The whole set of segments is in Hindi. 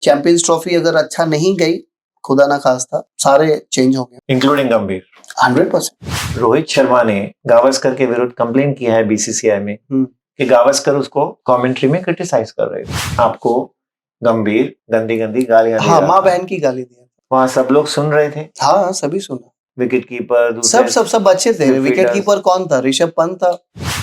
चैंपियंस ट्रॉफी अगर अच्छा नहीं गई, खुदा ना खास्ता, सारे चेंज हो गए, इंक्लूडिंग गंभीर। 100%। रोहित शर्मा ने गावस्कर के विरुद्ध कंप्लेन किया है बीसीसीआई में कि गावस्कर उसको कमेंट्री में क्रिटिसाइज कर रहे थे। आपको गंभीर गंदी गंदी गालियां दे हाँ, रहा माँ था। बहन की गाली दी। वहां सब लोग सुन रहे थे, हाँ, सभी सुना। विकेट कीपर सब अच्छे थे। विकेट कीपर कौन था? ऋषभ पंत था।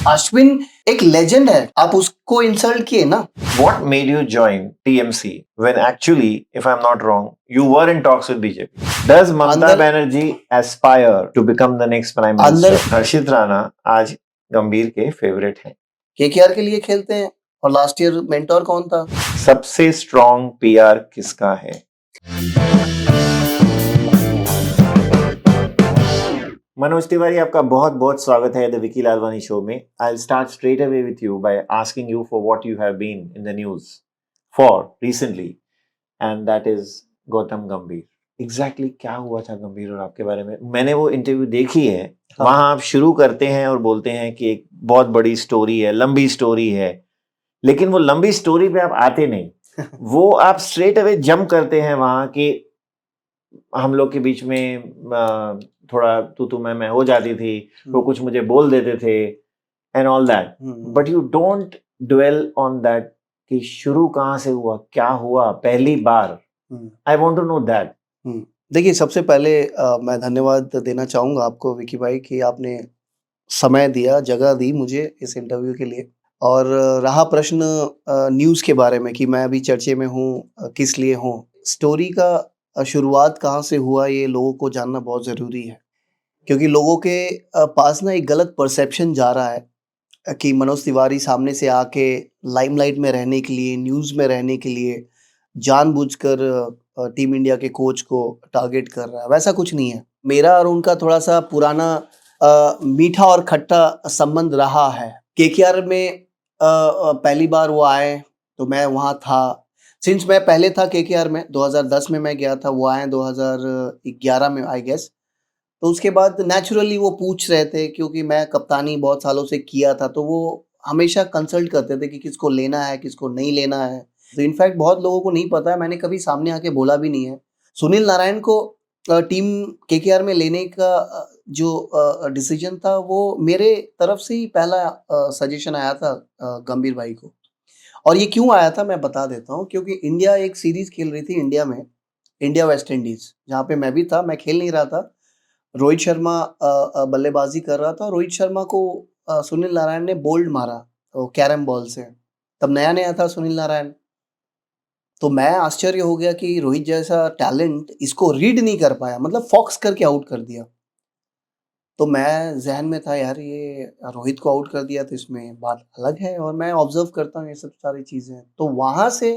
अश्विन एक लेजेंड है, आप उसको इंसल्ट किए ना। What made you join TMC when actually, if I'm not wrong, you were in talks with BJP? Does Mamata Banerjee aspire to become the next prime minister? हर्षित राणा आज गंभीर के फेवरेट हैं। केकेआर के लिए खेलते हैं और लास्ट ईयर मेंटोर कौन था? सबसे स्ट्रॉन्ग पीआर किसका है? मनोज तिवारी, आपका बहुत बहुत स्वागत है द विकी लालवानी शो में। I'll start straight away with you by asking you for what you have been in the news for recently, and that is Gautam गंभीर। Exactly क्या हुआ था गंभीर और आपके बारे में? मैंने वो इंटरव्यू देखी है। हाँ। वहां आप शुरू करते हैं और बोलते हैं कि एक बहुत बड़ी स्टोरी है, लंबी स्टोरी है, लेकिन वो लंबी स्टोरी पे आप आते नहीं। वो आप स्ट्रेट अवे जंप करते हैं वहां कि हम लोग के बीच में थोड़ा तू मैं हो जाती थी, वो कुछ मुझे बोल देते थे and all that, but you don't dwell on that कि शुरू कहाँ से हुआ, क्या हुआ पहली बार। I want to know that. देखिए, सबसे पहले मैं धन्यवाद देना चाहूंगा आपको विकी भाई कि आपने समय दिया, जगह दी मुझे इस इंटरव्यू के लिए। और रहा प्रश्न न्यूज़ के बारे में कि मैं अभी चर्चे में हूँ, किस लिए हूँ, स्टोरी का शुरुआत कहाँ से हुआ, ये लोगों को जानना बहुत ज़रूरी है। क्योंकि लोगों के पास ना एक गलत परसेप्शन जा रहा है कि मनोज तिवारी सामने से आके लाइमलाइट में रहने के लिए, न्यूज़ में रहने के लिए जानबूझकर टीम इंडिया के कोच को टारगेट कर रहा है। वैसा कुछ नहीं है। मेरा और उनका थोड़ा-सा पुराना मीठा और खट्टा संबंध रहा है। केकेआर में पहली बार वो आए तो मैं वहाँ था। सिंस मैं पहले था केकेआर में, 2010 में मैं गया था, वो आए 2011 में आई गेस। तो उसके बाद नेचुरली वो पूछ रहे थे क्योंकि मैं कप्तानी बहुत सालों से किया था, तो वो हमेशा कंसल्ट करते थे कि किसको लेना है, किसको नहीं लेना है। तो इनफैक्ट बहुत लोगों को नहीं पता है, मैंने कभी सामने आके बोला भी नहीं है। सुनील नारायण को टीम केकेआर में लेने का जो डिसीजन था वो मेरे तरफ से ही पहला सजेशन आया था गंभीर भाई को। और ये क्यों आया था मैं बता देता हूँ, क्योंकि इंडिया एक सीरीज खेल रही थी इंडिया में, इंडिया वेस्ट इंडीज, जहाँ पे मैं भी था। मैं खेल नहीं रहा था, रोहित शर्मा बल्लेबाजी कर रहा था। रोहित शर्मा को सुनील नारायण ने बोल्ड मारा कैरम बॉल से। तब नया नया था सुनील नारायण, तो मैं आश्चर्य हो गया कि रोहित जैसा टैलेंट इसको रीड नहीं कर पाया, मतलब फॉक्स करके आउट कर दिया। तो मैं ज़हन में था, यार ये रोहित को आउट कर दिया तो इसमें बात अलग है, और मैं ऑब्जर्व करता हूँ ये सब सारी चीज़ें। तो वहाँ से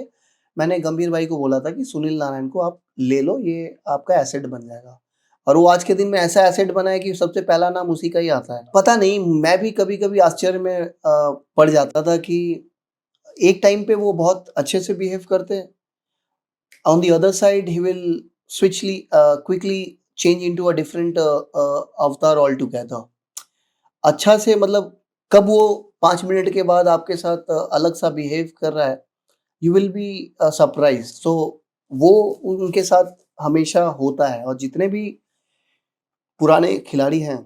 मैंने गंभीर भाई को बोला था कि सुनील नारायण को आप ले लो, ये आपका एसेट बन जाएगा। और वो आज के दिन में ऐसा एसेट बना है कि सबसे पहला नाम उसी का ही आता है। पता नहीं, मैं भी कभी-कभी आश्चर्य में पड़ जाता था कि एक टाइम पे वो बहुत अच्छे से बिहेव करते हैं, on the other side he will quickly change into a different avatar altogether। अच्छा से मतलब कब वो 5 मिनट के बाद आपके साथ अलग सा बिहेव कर रहा है, यू विल बी सरप्राइज। सो वो उनके साथ हमेशा होता है। और जितने भी पुराने खिलाड़ी हैं,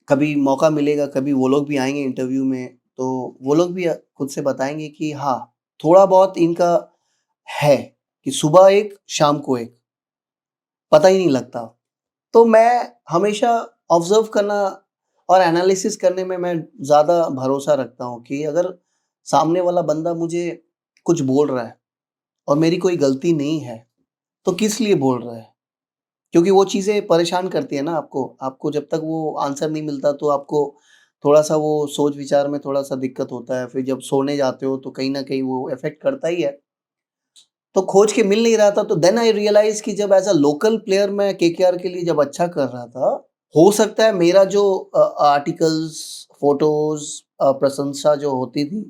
कभी मौका मिलेगा, कभी वो लोग भी आएंगे इंटरव्यू में, तो वो लोग भी खुद से बताएंगे कि हाँ, थोड़ा बहुत इनका है कि सुबह एक शाम को एक, पता ही नहीं लगता। तो मैं हमेशा ऑब्जर्व करना और एनालिसिस करने में मैं ज़्यादा भरोसा रखता हूँ कि अगर सामने वाला बंदा मुझे कुछ बोल रहा है और मेरी कोई गलती नहीं है, तो किस लिए बोल रहा है? क्योंकि वो चीज़ें परेशान करती है ना आपको। आपको जब तक वो आंसर नहीं मिलता तो आपको थोड़ा-सा वो सोच विचार में थोड़ा-सा दिक्कत होता है। फिर जब सोने जाते हो तो कहीं न कहीं वो इफ़ेक्ट करता ही है। तो खोज के मिल नहीं रहा था, तो देन आई रियलाइज़ कि जब एज़ अ लोकल प्लेयर मैं केकेआर के लिए जब अच्छा कर रहा था, हो सकता है मेरा जो आर्टिकल्स, फ़ोटोज़, प्रशंसा जो होती थी,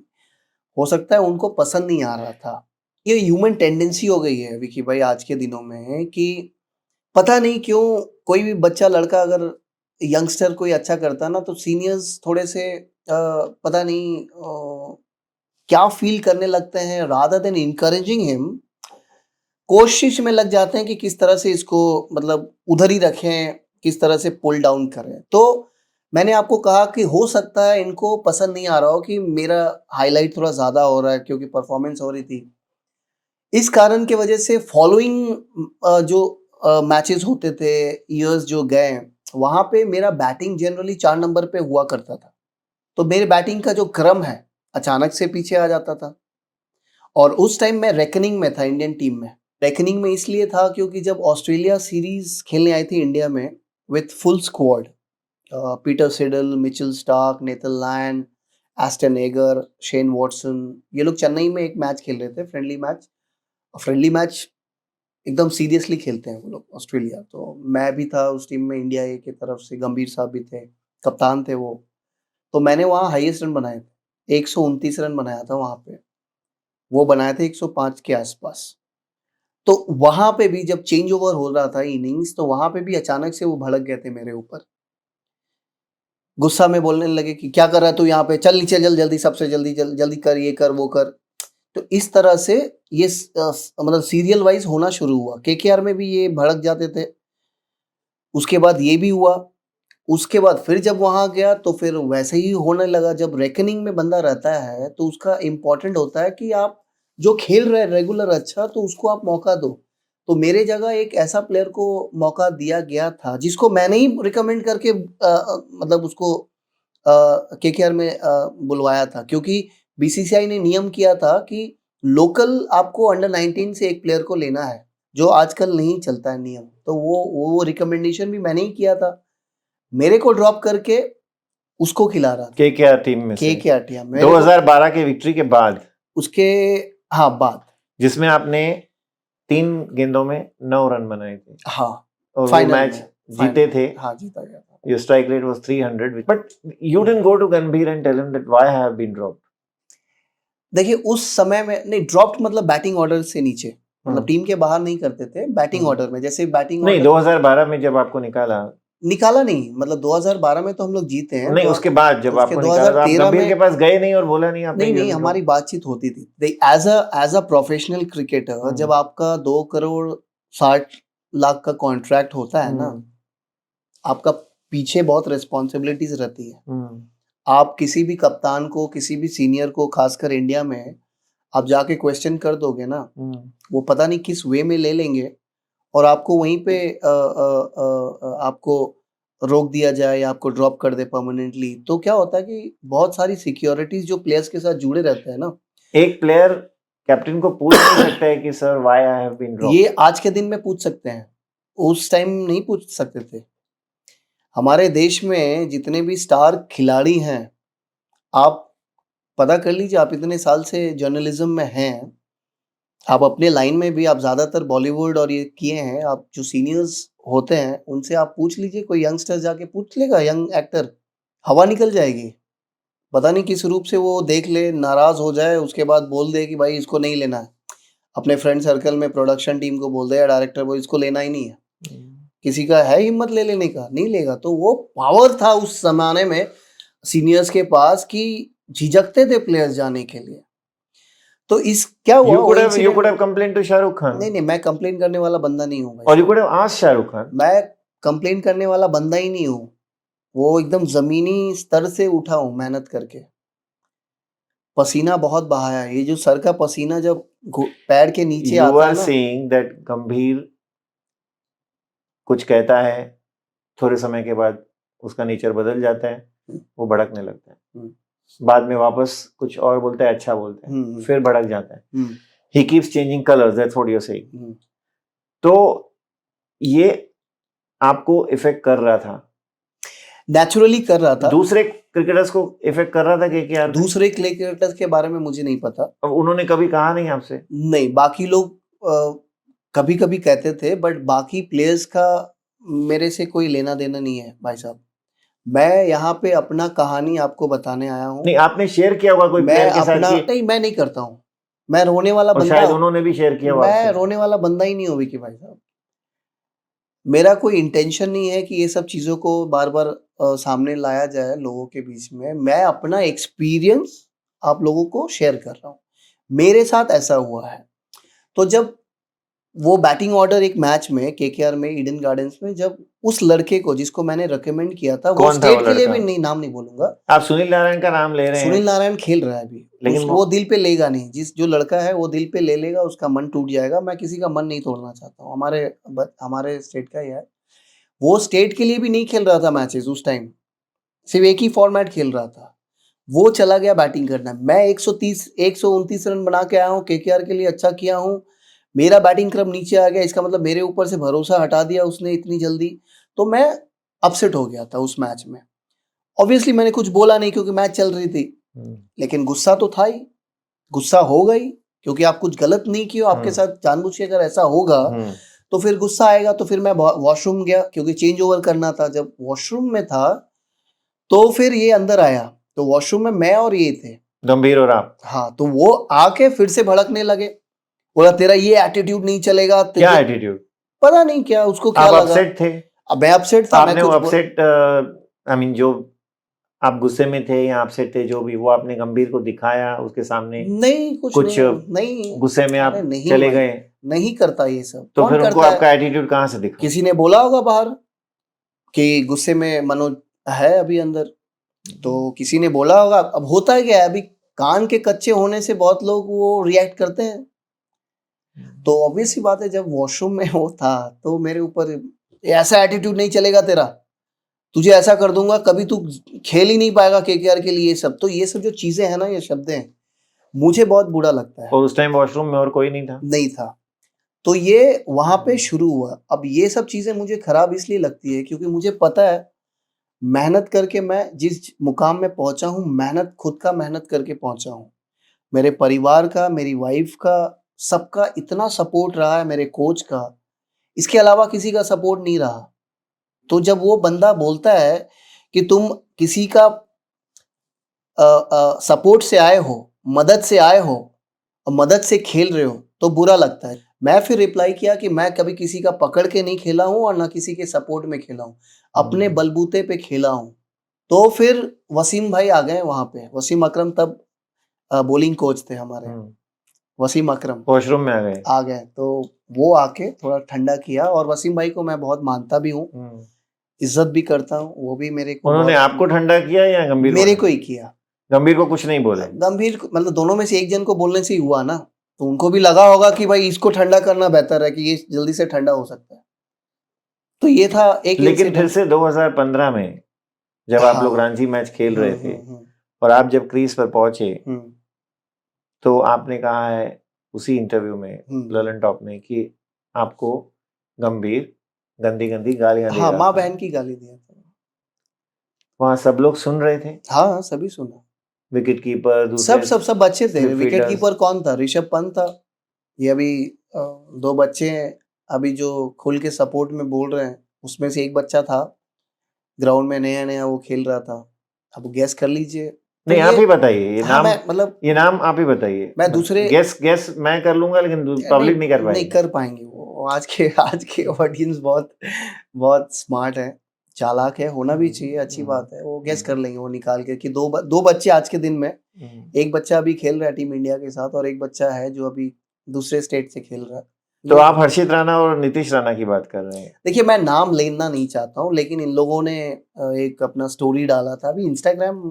हो सकता है उनको पसंद नहीं आ रहा था। ये ह्यूमन टेंडेंसी हो गई है विकी भाई आज के दिनों में कि पता नहीं क्यों कोई भी बच्चा लड़का अगर यंगस्टर कोई अच्छा करता है ना, तो सीनियर्स थोड़े से पता नहीं क्या फ़ील करने लगते हैं, रादर देन एनकरेजिंग हिम, कोशिश में लग जाते हैं कि किस तरह से इसको मतलब उधर ही रखें, किस तरह से पुल डाउन करें। तो मैंने आपको कहा कि हो सकता है इनको पसंद नहीं आ रहा हो कि मेरा हाइलाइट थोड़ा ज़्यादा हो रहा है क्योंकि परफॉर्मेंस हो रही थी। इस कारण की वजह से फॉलोइंग जो मैचेस होते थे, ईयर्स जो गए, वहाँ पे मेरा बैटिंग जनरली 4 नंबर पे हुआ करता था। तो मेरे बैटिंग का जो क्रम है, अचानक से पीछे आ जाता था। और उस टाइम मैं रेकनिंग में था इंडियन टीम में। रेकनिंग में इसलिए था क्योंकि जब ऑस्ट्रेलिया सीरीज़ खेलने आई थी इंडिया में with full squad, Peter Siddle, Mitchell Starc, Nathan Lyon, Ashton Agar, Shane Watson, ये लोग चेन्नई में एक मैच खेल रहे थे, फ्रेंडली मैच एकदम सीरियसली खेलते हैं वो लोग ऑस्ट्रेलिया। तो मैं भी था उस टीम में इंडिया ए की तरफ से, गंभीर साहब भी थे, कप्तान थे वो। तो मैंने वहाँ हाईएस्ट रन बनाए थे, 129 रन बनाया था वहाँ पे। वो बनाए थे 105 के आसपास। तो वहाँ पे भी जब चेंज ओवर हो रहा था इनिंग्स, तो वहाँ पे भी अचानक से वो भड़क गए थे मेरे ऊपर। गुस्सा में बोलने लगे कि क्या कर रहा है तू यहाँ पे, चल नीचे चल जल्दी, सबसे जल्दी जल्दी कर, ये कर वो कर। तो इस तरह से ये मतलब सीरियल वाइज होना शुरू हुआ। केकेआर में भी ये भड़क जाते थे। उसके बाद ये भी हुआ। उसके बाद फिर जब वहाँ गया तो फिर वैसे ही होने लगा। जब रेकनिंग में बंदा रहता है तो उसका इम्पोर्टेंट होता है कि आप जो खेल रहे हैं रेगुलर अच्छा, तो उसको आप मौका दो। तो मेरे जगह एक ऐसा प्लेयर को मौका दिया गया था जिसको मैंने ही रिकमेंड करके मतलब उसको केकेआर में बुलवाया था, क्योंकि बीसीसीआई ने नियम किया था कि लोकल आपको अंडर 19 से एक प्लेयर को लेना है, जो आजकल नहीं चलता है नियम। तो वो रिकमेंडेशन भी मैंने ही किया था। मेरे को ड्रॉप करके उसको खिला रहा था केकेआर टीम में से केकेआर टीम। मेरे को 2012 के विक्ट्री के बाद, उसके हाँ बाद, जिसमें आपने 3 गेंदों में 9 रन बनाए थे हाँ और वो फाइनल मैच में जीते थे। हाँ जीता गया था। Your strike rate was 300, but you didn't go to Gambhir and tell him that why I have been dropped. देखिए उस समय में नहीं, ड्रॉप्ड मतलब बैटिंग ऑर्डर से नीचे, मतलब टीम के बाहर नहीं करते थे, बैटिंग ऑर्डर में। जैसे बैटिंग नहीं, ऑर्डर 2012 में जब आपको निकाला नहीं, मतलब 2012 में तो हम लोग जीते हैं। नहीं, उसके बाद जब उसके आपको निकाला तो आप 2013 गंभीर में के पास गए नहीं और बोला नहीं आपने नहीं, you हमारी dropped? बातचीत होती थी। एज अ प्रोफेशनल क्रिकेटर जब आपका 2 करोड़ 60 लाख का कॉन्ट्रैक्ट होता है ना, आपका पीछे बहुत रिस्पॉन्सिबिलिटीज रहती है। आप किसी भी कप्तान को, किसी भी सीनियर को, खासकर इंडिया में आप जाके क्वेश्चन कर दोगे ना, वो पता नहीं किस वे में ले लेंगे और आपको वहीं पे आपको रोक दिया जाए या आपको ड्रॉप कर दे परमानेंटली। तो क्या होता है कि बहुत सारी सिक्योरिटीज जो प्लेयर्स के साथ जुड़े रहते हैं ना, एक प्लेयर कैप्टन को पूछ नहीं सकता है कि sir why I have been dropped? ये आज के दिन में पूछ सकते हैं, उस टाइम नहीं पूछ सकते थे। हमारे देश में जितने भी स्टार खिलाड़ी हैं, आप पता कर लीजिए, आप इतने साल से जर्नलिज्म में हैं, आप अपने लाइन में भी आप ज़्यादातर बॉलीवुड और ये किए हैं, आप जो सीनियर्स होते हैं उनसे आप पूछ लीजिए, कोई यंगस्टर जाके पूछ लेगा, यंग एक्टर, हवा निकल जाएगी। पता नहीं किस रूप से वो देख ले, नाराज़ हो जाए, उसके बाद बोल दे कि भाई इसको नहीं लेना है। अपने फ्रेंड सर्कल में प्रोडक्शन टीम को बोल दे या डायरेक्टर को, इसको लेना ही नहीं है। किसी का है हिम्मत ले लेने का, नहीं लेगा। तो वो पावर था उस ज़माने में सीनियर्स के पास कि झिझकते थे प्लेयर्स जाने के लिए। तो इस क्या हुआ You could have complained to Shahrukh Khan. नहीं, मैं कंप्लेन करने वाला बंदा नहीं हूँ भाई। और you could have asked Shahrukh Khan. मैं कंप्लेन करने वाला बंदा ही नहीं हूँ। वो एकदम ज़मीनी स्तर से उठा हूँ मेहनत करके। पसीना बहुत बहाया है। ये जो सर का पसीना जब पैर के नीचे You आता है are ना, saying that गंभीर कुछ कहता है, थोड़े समय के बाद उसका नेचर बदल जाता है, वो भड़कने लगता है, बाद में वापस कुछ और बोलता है, अच्छा बोलता है, फिर भड़क जाता है। He keeps changing colors, that's what you're saying. तो ये आपको इफेक्ट कर रहा था, नेचुरली कर रहा था। दूसरे क्रिकेटर्स को इफेक्ट कर रहा था कि क्या? दूसरे क्रिकेटर्स के बारे में मुझे नहीं पता। अब उन्होंने कभी कहा नहीं आपसे? नहीं, बाकी लोग कभी कभी कहते थे, बट बाकी प्लेयर्स का मेरे से कोई लेना देना नहीं है भाई साहब। मैं यहाँ पे अपना कहानी आपको बताने आया हूँ। नहीं, आपने शेयर किया होगा कोई प्लेयर के साथ? नहीं, मैं नहीं करता हूँ। मैं रोने वाला बंदा, शायद उन्होंने भी शेयर किया होगा। मैं रोने वाला बंदा ही नहीं हूँ विकी भाई साहब। मेरा कोई इंटेंशन नहीं है कि ये सब चीज़ों को बार बार सामने लाया जाए लोगों के बीच में। मैं अपना एक्सपीरियंस आप लोगों को शेयर कर रहा हूँ। मेरे साथ ऐसा हुआ है। तो जब वो बैटिंग ऑर्डर एक मैच में केकेआर में ईडन गार्डन्स में, जब उस लड़के को जिसको मैंने रेकमेंड किया था, वो कौन था वो स्टेट के लिए लड़का? भी नहीं, नाम नहीं बोलूंगा, आप सुनील नारायण का नाम ले रहे हैं, सुनील नारायण खेल रहा है अभी, लेकिन वो दिल पे लेगा नहीं, जो लड़का है वो दिल पे ले लेगा, उसका मन टूट जाएगा। मैं किसी का मन नहीं तोड़ना चाहता हूँ, हमारे स्टेट का ही है। वो स्टेट के लिए भी नहीं खेल रहा था मैचेस उस टाइम, सिर्फ एक ही फॉर्मेट खेल रहा था। वो चला गया बैटिंग करना। मैं 129 रन बना के आया हूँ, केकेआर के लिए अच्छा किया हूँ, मेरा बैटिंग क्रम नीचे आ गया, इसका मतलब मेरे ऊपर से भरोसा हटा दिया उसने इतनी जल्दी। तो मैं अपसेट हो गया था उस मैच में। ऑब्वियसली मैंने कुछ बोला नहीं क्योंकि मैच चल रही थी, लेकिन गुस्सा तो था ही, गुस्सा हो गई, क्योंकि आप कुछ गलत नहीं किए, आपके साथ जानबूझ के अगर ऐसा होगा तो फिर गुस्सा आएगा। तो फिर मैं वॉशरूम गया क्योंकि चेंज ओवर करना था। जब वॉशरूम में था तो फिर ये अंदर आया, तो वॉशरूम में मैं और ये थे, गंभीर और आप। हाँ, तो वो आके फिर से भड़कने लगे, बोला तेरा ये एटीट्यूड नहीं चलेगा। क्या एटीट्यूड? पता नहीं क्या उसको क्या आप लगा। अपसेट थे? अब मैं अपसेट था, आपने वो अपसेट, आई मीन जो आप गुस्से में थे या अपसेट थे, जो भी, वो आपने गंभीर को दिखाया उसके सामने? नहीं, कुछ नहीं, गुस्से में आप नहीं चले गए? नहीं करता ये सब। तो कौन फिर उनको करता है? आपका एटीट्यूड कहाँ से दिखा? किसी ने बोला होगा बाहर कि गुस्से में मनोज है अभी अंदर, तो किसी ने बोला होगा। अब होता है क्या है, अभी कान के कच्चे होने से बहुत लोग वो रिएक्ट करते हैं। तो ऑब्वियस सी बात है, जब वॉशरूम में वो था तो मेरे ऊपर ऐसा एटीट्यूड नहीं चलेगा तेरा, तुझे ऐसा कर दूंगा, कभी तू खेल ही नहीं पाएगा केकेआर के लिए। ये सब जो चीजें हैं ना, ये शब्द हैं, मुझे बहुत बुरा लगता है। और उस टाइम वॉशरूम में और कोई नहीं था? नहीं था। तो ये वहां पे शुरू हुआ। अब ये सब चीजें मुझे खराब इसलिए लगती है क्योंकि मुझे पता है मेहनत करके मैं जिस मुकाम में पहुंचा हूँ, मेहनत करके पहुंचा हूँ। मेरे परिवार का, मेरी वाइफ का, सबका इतना सपोर्ट रहा है, मेरे कोच का, इसके अलावा किसी का सपोर्ट नहीं रहा। तो जब वो बंदा बोलता है कि तुम किसी का सपोर्ट से आए हो, मदद से आए हो और मदद से खेल रहे हो, तो बुरा लगता है। मैं फिर रिप्लाई किया कि मैं कभी किसी का पकड़ के नहीं खेला हूँ और ना किसी के सपोर्ट में खेला हूँ, अपने बलबूते पे खेला हूँ। तो फिर वसीम भाई आ गए वहां पे, वसीम अकरम तब बॉलिंग कोच थे हमारे, वसीम अकरम वॉशरूम में आ गए। तो वो आके थोड़ा ठंडा किया, और वसीम भाई को मैं बहुत मानता भी हूँ, इज्जत भी करता हूँ। वो भी मेरे को उन्होंने आपको ठंडा किया या गंभीर? मेरे को ही किया। गंभीर को कुछ नहीं बोले? गंभीर मतलब दोनों में से एक जन को बोलने से ही हुआ ना, तो उनको भी लगा होगा कि भाई इसको ठंडा करना बेहतर है, कि ये जल्दी से ठंडा हो सकता है। तो ये था एक। लेकिन फिर से 2015 में जब आप लोग रांची मैच खेल रहे थे और आप जब क्रीज पर पहुंचे, तो आपने कहा है उसी इंटरव्यू में ललन टॉप में कि आपको गंभीर गंदी गंदी गालियां दे रहा था। माँ बहन की गाली दिया था। वहां सब लोग सुन रहे थे? हाँ, सभी सुना। विकेट कीपर, सब अच्छे थे। विकेट कीपर कौन था? ऋषभ पंत था। ये अभी 2 बच्चे हैं अभी जो खुल के सपोर्ट में बोल रहे हैं, उसमें से एक बच्चा था ग्राउंड में, नया वो खेल रहा था। अब गैस कर लीजिए। नहीं, आप ही बताइए ये नाम। मतलब ये नाम आप ही बताइए। मैं दूसरे गैस मैं कर लूंगा, लेकिन पब्लिक नहीं कर पाएगी। नहीं कर पाएंगे। वो आज के ऑडियंस बहुत स्मार्ट है, चालाक है, होना भी चाहिए, अच्छी बात है। वो गैस कर लेंगे, वो निकाल के कि दो बच्चे आज के दिन में, एक बच्चा अभी खेल रहा है टीम इंडिया के साथ और एक बच्चा है जो अभी दूसरे स्टेट से खेल रहा है। तो आप हर्षित राणा और नीतीश राणा की बात कर रहे हैं? देखिए, मैं नाम लेना नहीं चाहता हूँ, लेकिन इन लोगों ने एक अपना स्टोरी डाला था। अभी इंस्टाग्राम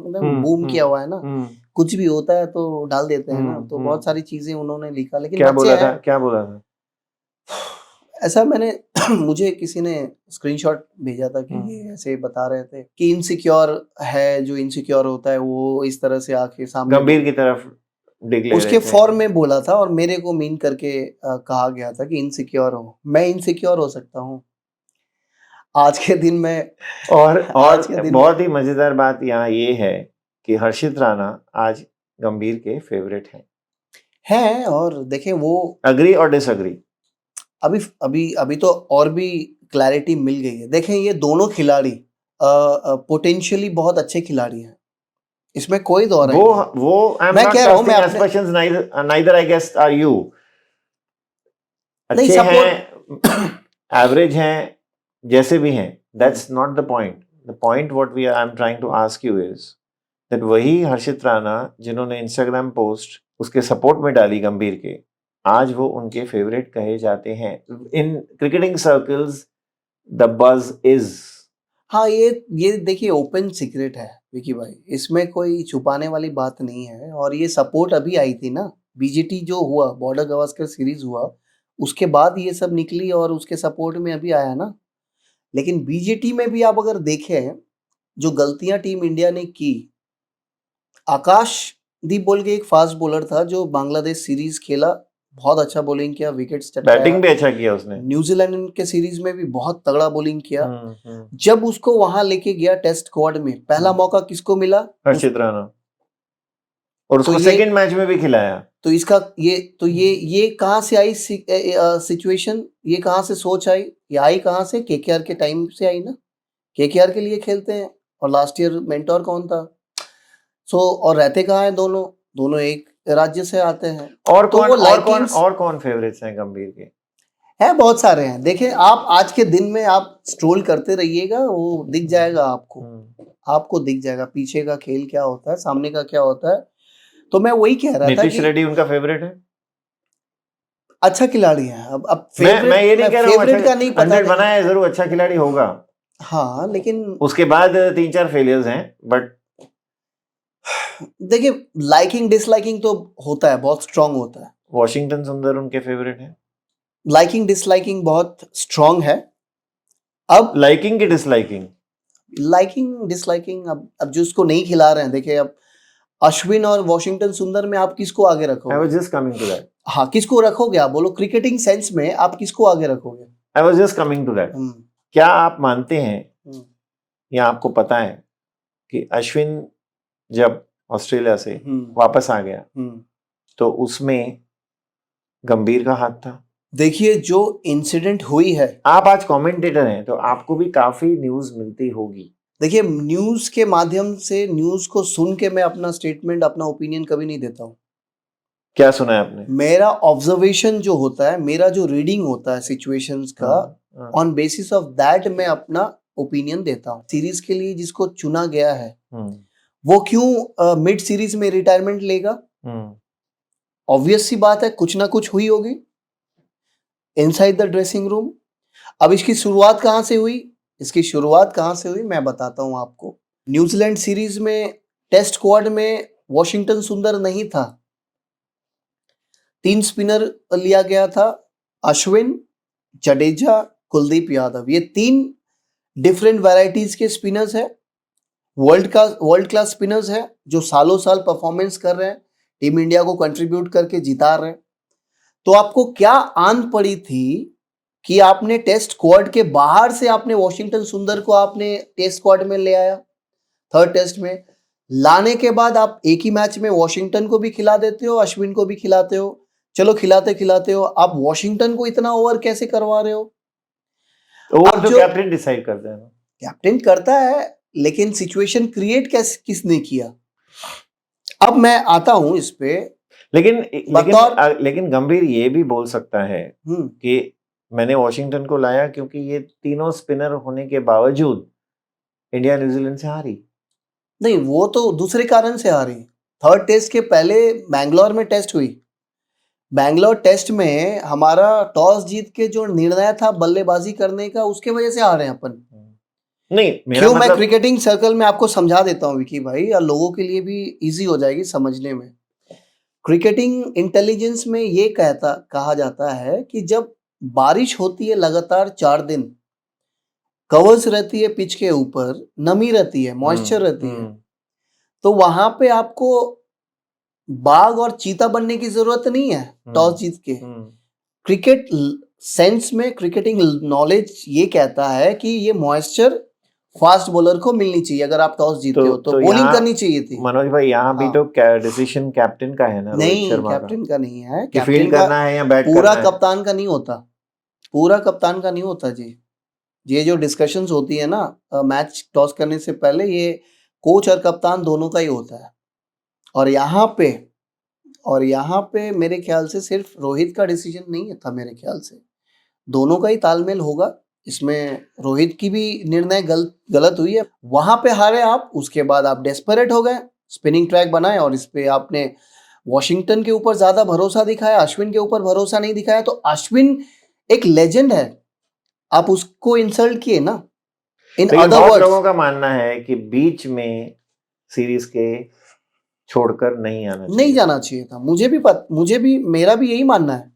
बूम किया हुआ है ना, कुछ भी होता है तो डाल देते हैं ना, तो बहुत सारी चीजें उन्होंने लिखा। लेकिन क्या बोला था? ऐसा मैंने मुझे किसी ने स्क्रीनशॉट भेजा था कि ये ऐसे बता रहे थे कि इनसिक्योर है, जो इनसिक्योर होता है वो इस तरह से आके सामने गंभीर की तरफ उसके फॉर्म में बोला था, और मेरे को मीन करके कहा गया था कि इनसिक्योर हो। मैं इनसिक्योर हो सकता हूँ आज के दिन में। और बहुत ही मजेदार बात यहाँ ये है कि हर्षित राणा आज गंभीर के फेवरेट हैं। और देखें, वो अग्री और डिसअग्री? अभी तो और भी क्लैरिटी मिल गई है। देखें, ये दोनों खिलाड़ी पोटेंशियली बहुत अच्छे खिलाड़ी हैं, इसमें कोई दौर नहीं। वो मैं कह रहा हूँ, मैं questions neither I guess are you. अच्छे हैं, एवरेज हैं, जैसे भी हैं, that's not the point. The point what I am trying to ask you is that वही हर्षित राणा जिन्होंने इंस्टाग्राम पोस्ट उसके सपोर्ट में डाली गंभीर के, आज वो उनके फेवरेट कहे जाते हैं इन क्रिकेटिंग सर्कल्स। द बज इज। हाँ, ये देखिए ओपन सीक्रेट है विकी भाई, इसमें कोई छुपाने वाली बात नहीं है। और ये सपोर्ट अभी आई थी ना, बीजीटी जो हुआ, बॉर्डर गवास्कर सीरीज हुआ, उसके बाद ये सब निकली और उसके सपोर्ट में अभी आया ना। लेकिन बीजीटी में भी आप अगर देखें, जो गलतियां टीम इंडिया ने की, आकाशदीप बोल के एक फास्ट बॉलर था जो बांग्लादेश सीरीज खेला, बहुत अच्छा बॉलिंग किया, विकेट्स चटकाया, बैटिंग भी अच्छा किया उसने। न्यूजीलैंड के सीरीज में भी बहुत तगड़ा बॉलिंग किया। हम्म। जब उसको वहां लेके गया टेस्ट स्क्वाड में, पहला मौका किसको मिला? हर्षित राणा, और उसको तो सेकंड मैच में भी खिलाया। तो इसका ये कहाँ से आई सिचुएशन, ये कहाँ से सोच आई? ये आई कहाँ से? केकेआर के टाइम से आई ना, केकेआर के लिए खेलते हैं और लास्ट ईयर मेंटोर कौन था? और रहते कहाँ हैं दोनों एक राज्य से आते हैं। और तो कौन वो और कौन फेवरेट्स हैं गंभीर के? है, बहुत सारे हैं। देखिए आप आज के दिन में आप स्ट्रोल करते रहिएगा, वो दिख जाएगा आपको दिख जाएगा पीछे का खेल क्या होता है, सामने का क्या होता है। तो मैं वही कह रहा था नीतीश कि रेड्डी उनका फेवरेट है, अच्छा खिलाड़ी है। अब मैं ये नहीं कह रहा हूँ फेवरेट का नहीं पता, 100 बनाया है जरूर, अच्छा खिलाड़ी होगा। हाँ, लेकिन उसके बाद 3-4 फेलियर्स हैं, बट देखिए लाइकिंग डिसलाइकिंग तो होता है, बहुत स्ट्रांग होता है। वॉशिंगटन सुंदर उनके फेवरेट है। लाइकिंग डिसलाइकिंग बहुत स्ट्रांग है। अब लाइकिंग की डिसलाइकिंग, लाइकिंग डिसलाइकिंग, अब जो उसको नहीं खिला रहे हैं, देखिए अब अश्विन और वॉशिंगटन सुंदर में आप किसको आगे आई रखोगे? Was just coming to that. हाँ, किसको रखोगे आप? बोलो, क्रिकेटिंग सेंस में आप किसको आगे रखोगे? I was just coming to that. क्या आप मानते हैं या आपको पता है कि अश्विन जब ऑस्ट्रेलिया से वापस आ गया तो उसमें गंभीर का हाथ था? देखिए जो इंसिडेंट हुई है, आप आज कमेंटेटर हैं तो आपको भी काफी न्यूज मिलती होगी। देखिए न्यूज के माध्यम से, न्यूज को सुन के मैं अपना स्टेटमेंट, अपना ओपिनियन कभी नहीं देता हूँ। क्या सुना है आपने? मेरा ऑब्जर्वेशन जो होता है, मेरा जो रीडिंग होता है सिचुएशंस का, ऑन बेसिस ऑफ दैट मैं अपना ओपिनियन देता हूँ। सीरीज के लिए जिसको चुना गया है वो क्यों मिड सीरीज में रिटायरमेंट लेगा? ऑब्वियस सी बात है, कुछ ना कुछ हुई होगी इनसाइड द ड्रेसिंग रूम। अब इसकी शुरुआत कहां से हुई? मैं बताता हूं आपको। न्यूजीलैंड सीरीज में टेस्ट स्क्वाड में वॉशिंगटन सुंदर नहीं था, 3 स्पिनर लिया गया था, अश्विन, जडेजा, कुलदीप यादव। ये 3 डिफरेंट वैरायटीज के स्पिनर्स है, वर्ल्ड क्लास स्पिनर्स है, जो सालों साल परफॉर्मेंस कर रहे हैं, टीम इंडिया को कंट्रीब्यूट करके जिता रहे हैं। तो आपको क्या आंत पड़ी थी कि आपने टेस्ट स्क्वाड के बाहर से आपने वॉशिंगटन सुंदर को आपने टेस्ट स्क्वाड में ले आया? थर्ड टेस्ट में लाने के बाद आप एक ही मैच में वॉशिंगटन को भी खिला देते हो, अश्विन को भी खिलाते हो। चलो खिलाते हो, आप वॉशिंगटन को इतना ओवर कैसे करवा रहे हो? ओवर तो कैप्टन डिसाइड करता है ना। कैप्टन करता है, लेकिन सिचुएशन क्रिएट किसने किया? अब मैं आता हूं इस पे। लेकिन गंभीर ये भी बोल सकता है कि मैंने वॉशिंगटन को लाया क्योंकि ये तीनों स्पिनर होने के बावजूद इंडिया न्यूजीलैंड से हारी। नहीं, वो तो दूसरे कारण से हारी। थर्ड टेस्ट के पहले बैंगलोर में टेस्ट हुई, बैंगलोर टेस्ट में हमारा टॉस जीत के जो निर्णय था बल्लेबाजी करने का, उसके वजह से हारे अपन। नहीं, क्यों मैं क्रिकेटिंग सर्कल में आपको समझा देता हूँ विकी भाई, या लोगों के लिए भी इजी हो जाएगी समझने में। क्रिकेटिंग इंटेलिजेंस में ये कहा जाता है कि जब बारिश होती है लगातार 4 दिन, कवर्स रहती है पिच के ऊपर, नमी रहती है, मॉइस्चर रहती है, तो वहां पे आपको बाघ और चीता बनने की जरूरत नहीं है टॉस जीत के। क्रिकेट सेंस में, क्रिकेटिंग नॉलेज ये कहता है कि ये मॉइस्चर फास्ट बॉलर को मिलनी चाहिए। अगर आप टॉस जीतते हो तो बॉलिंग करनी चाहिए थी। मनोज भाई यहाँ भी तो डिसीजन कैप्टन का है ना? नहीं, कैप्टन का नहीं है, कैप्टन करना है या बैट पूरा कप्तान का नहीं होता, पूरा कप्तान का नहीं होता जी। ये जो डिस्कशंस होती है ना मैच टॉस करने से पहले, ये कोच और कप्तान दोनों का ही होता है। और यहाँ पे मेरे ख्याल से सिर्फ रोहित का डिसीजन नहीं था, मेरे ख्याल से दोनों का ही तालमेल होगा इसमें। रोहित की भी निर्णय गलत हुई है, वहां पे हारे आप, उसके बाद आप डेस्परेट हो गए, स्पिनिंग ट्रैक बनाए और इस पे आपने वॉशिंगटन के ऊपर ज्यादा भरोसा दिखाया, अश्विन के ऊपर भरोसा नहीं दिखाया, तो अश्विन एक लेजेंड है, आप उसको इंसल्ट किए ना। इन लेकिन अदर बहुत वर्ड्स लोगों का मानना है कि बीच में सीरीज के छोड़कर नहीं आना नहीं चाहिए। जाना चाहिए था। मुझे भी मेरा भी यही मानना है।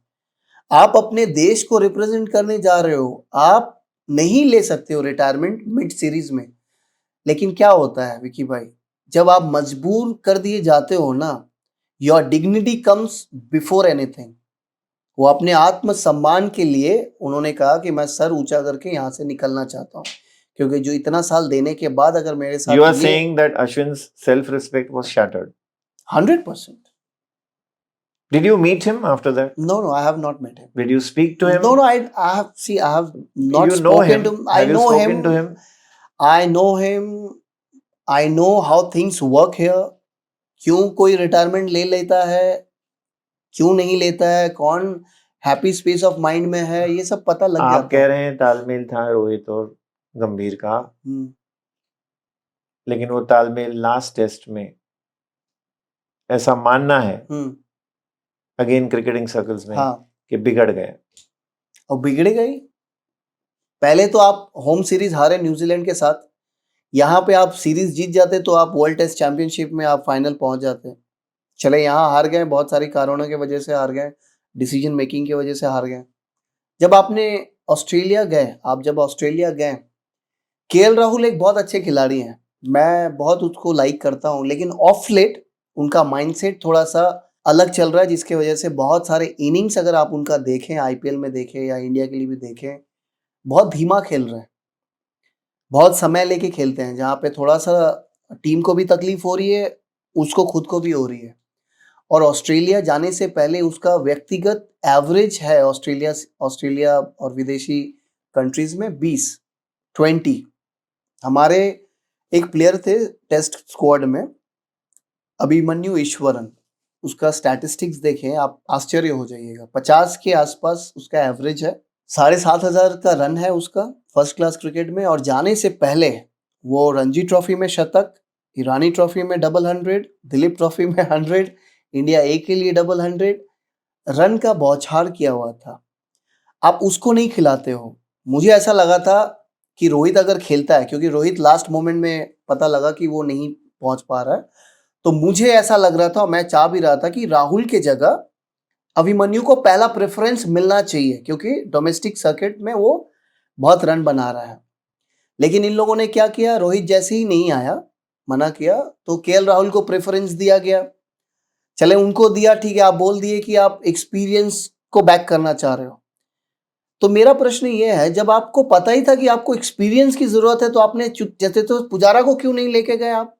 आप अपने देश को रिप्रेजेंट करने जा रहे हो, आप नहीं ले सकते हो रिटायरमेंट मिड सीरीज में। लेकिन क्या होता है विकी भाई, जब आप मजबूर कर दिए जाते हो ना, your dignity comes before anything. वो अपने आत्म सम्मान के लिए उन्होंने कहा कि मैं सर ऊंचा करके यहाँ से निकलना चाहता हूँ, क्योंकि जो इतना साल देने के बाद अगर मेरे You साथ are ये saying that Ashwin's self-respect was shattered. 100%। Did you meet him after that? No, I have not met him. Did you speak to him? No, I have not You know spoken him. to him. I Have you know spoken to him. him? I know him. I know how things work here. क्यों कोई रिटायरमेंट ले लेता है, क्यों नहीं लेता है, कौन हैप्पी स्पेस ऑफ माइंड में है, ये सब पता लग आप जाता कह है। रहे हैं तालमेल था रोहित और गंभीर का, हम्म, लेकिन वो तालमेल लास्ट टेस्ट में ऐसा मानना है हम्म, अगेन क्रिकेटिंग सर्कल्स में हाँ, कि बिगड़ गए। और बिगड़ गई। पहले तो आप होम सीरीज हारे न्यूजीलैंड के साथ, यहाँ पे आप सीरीज जीत जाते तो आप वर्ल्ड टेस्ट चैंपियनशिप में आप फाइनल पहुंच जाते। चले यहाँ हार गए, बहुत सारी कारणों की वजह से हार गए, डिसीजन मेकिंग की वजह से हार गए। जब आपने ऑस्ट्रेलिया गए, आप जब ऑस्ट्रेलिया गए, केएल राहुल एक बहुत अच्छे खिलाड़ी हैं, मैं बहुत उसको लाइक करता हूँ, लेकिन ऑफ लेट उनका माइंडसेट थोड़ा सा अलग चल रहा है, जिसके वजह से बहुत सारे इनिंग्स अगर आप उनका देखें, आईपीएल में देखें या इंडिया के लिए भी देखें, बहुत धीमा खेल रहे हैं, बहुत समय लेके खेलते हैं, जहाँ पे थोड़ा सा टीम को भी तकलीफ हो रही है, उसको खुद को भी हो रही है। और ऑस्ट्रेलिया जाने से पहले उसका व्यक्तिगत एवरेज है ऑस्ट्रेलिया और विदेशी कंट्रीज में 20। हमारे एक प्लेयर थे टेस्ट स्क्वाड में, अभिमन्यु ईश्वरन, उसका स्टैटिस्टिक्स देखें आप आश्चर्य हो जाइएगा, 50 के आसपास उसका एवरेज है, 7,500 का रन है उसका फर्स्ट क्लास क्रिकेट में। और जाने से पहले वो रणजी ट्रॉफी में शतक, ईरानी ट्रॉफी में डबल 100, दिलीप ट्रॉफी में 100, इंडिया ए के लिए डबल 100, रन का बौछार किया हुआ था। आप उसको नहीं खिलाते हो। मुझे ऐसा लगा था कि रोहित अगर खेलता है, क्योंकि रोहित लास्ट मोमेंट में पता लगा कि वो नहीं पहुंच पा रहा है, तो मुझे ऐसा लग रहा था, मैं चाह भी रहा था कि राहुल के जगह अभिमन्यु को पहला प्रेफरेंस मिलना चाहिए, क्योंकि डोमेस्टिक सर्किट में वो बहुत रन बना रहा है। लेकिन इन लोगों ने क्या किया, रोहित जैसे ही नहीं आया, मना किया, तो केएल राहुल को प्रेफरेंस दिया गया। चले उनको दिया, ठीक है, आप बोल दिए कि आप एक्सपीरियंस को बैक करना चाह रहे हो। तो मेरा प्रश्न ये है, जब आपको पता ही था कि आपको एक्सपीरियंस की जरूरत है, तो आपने जैसे तो पुजारा को क्यों नहीं लेके गए आप?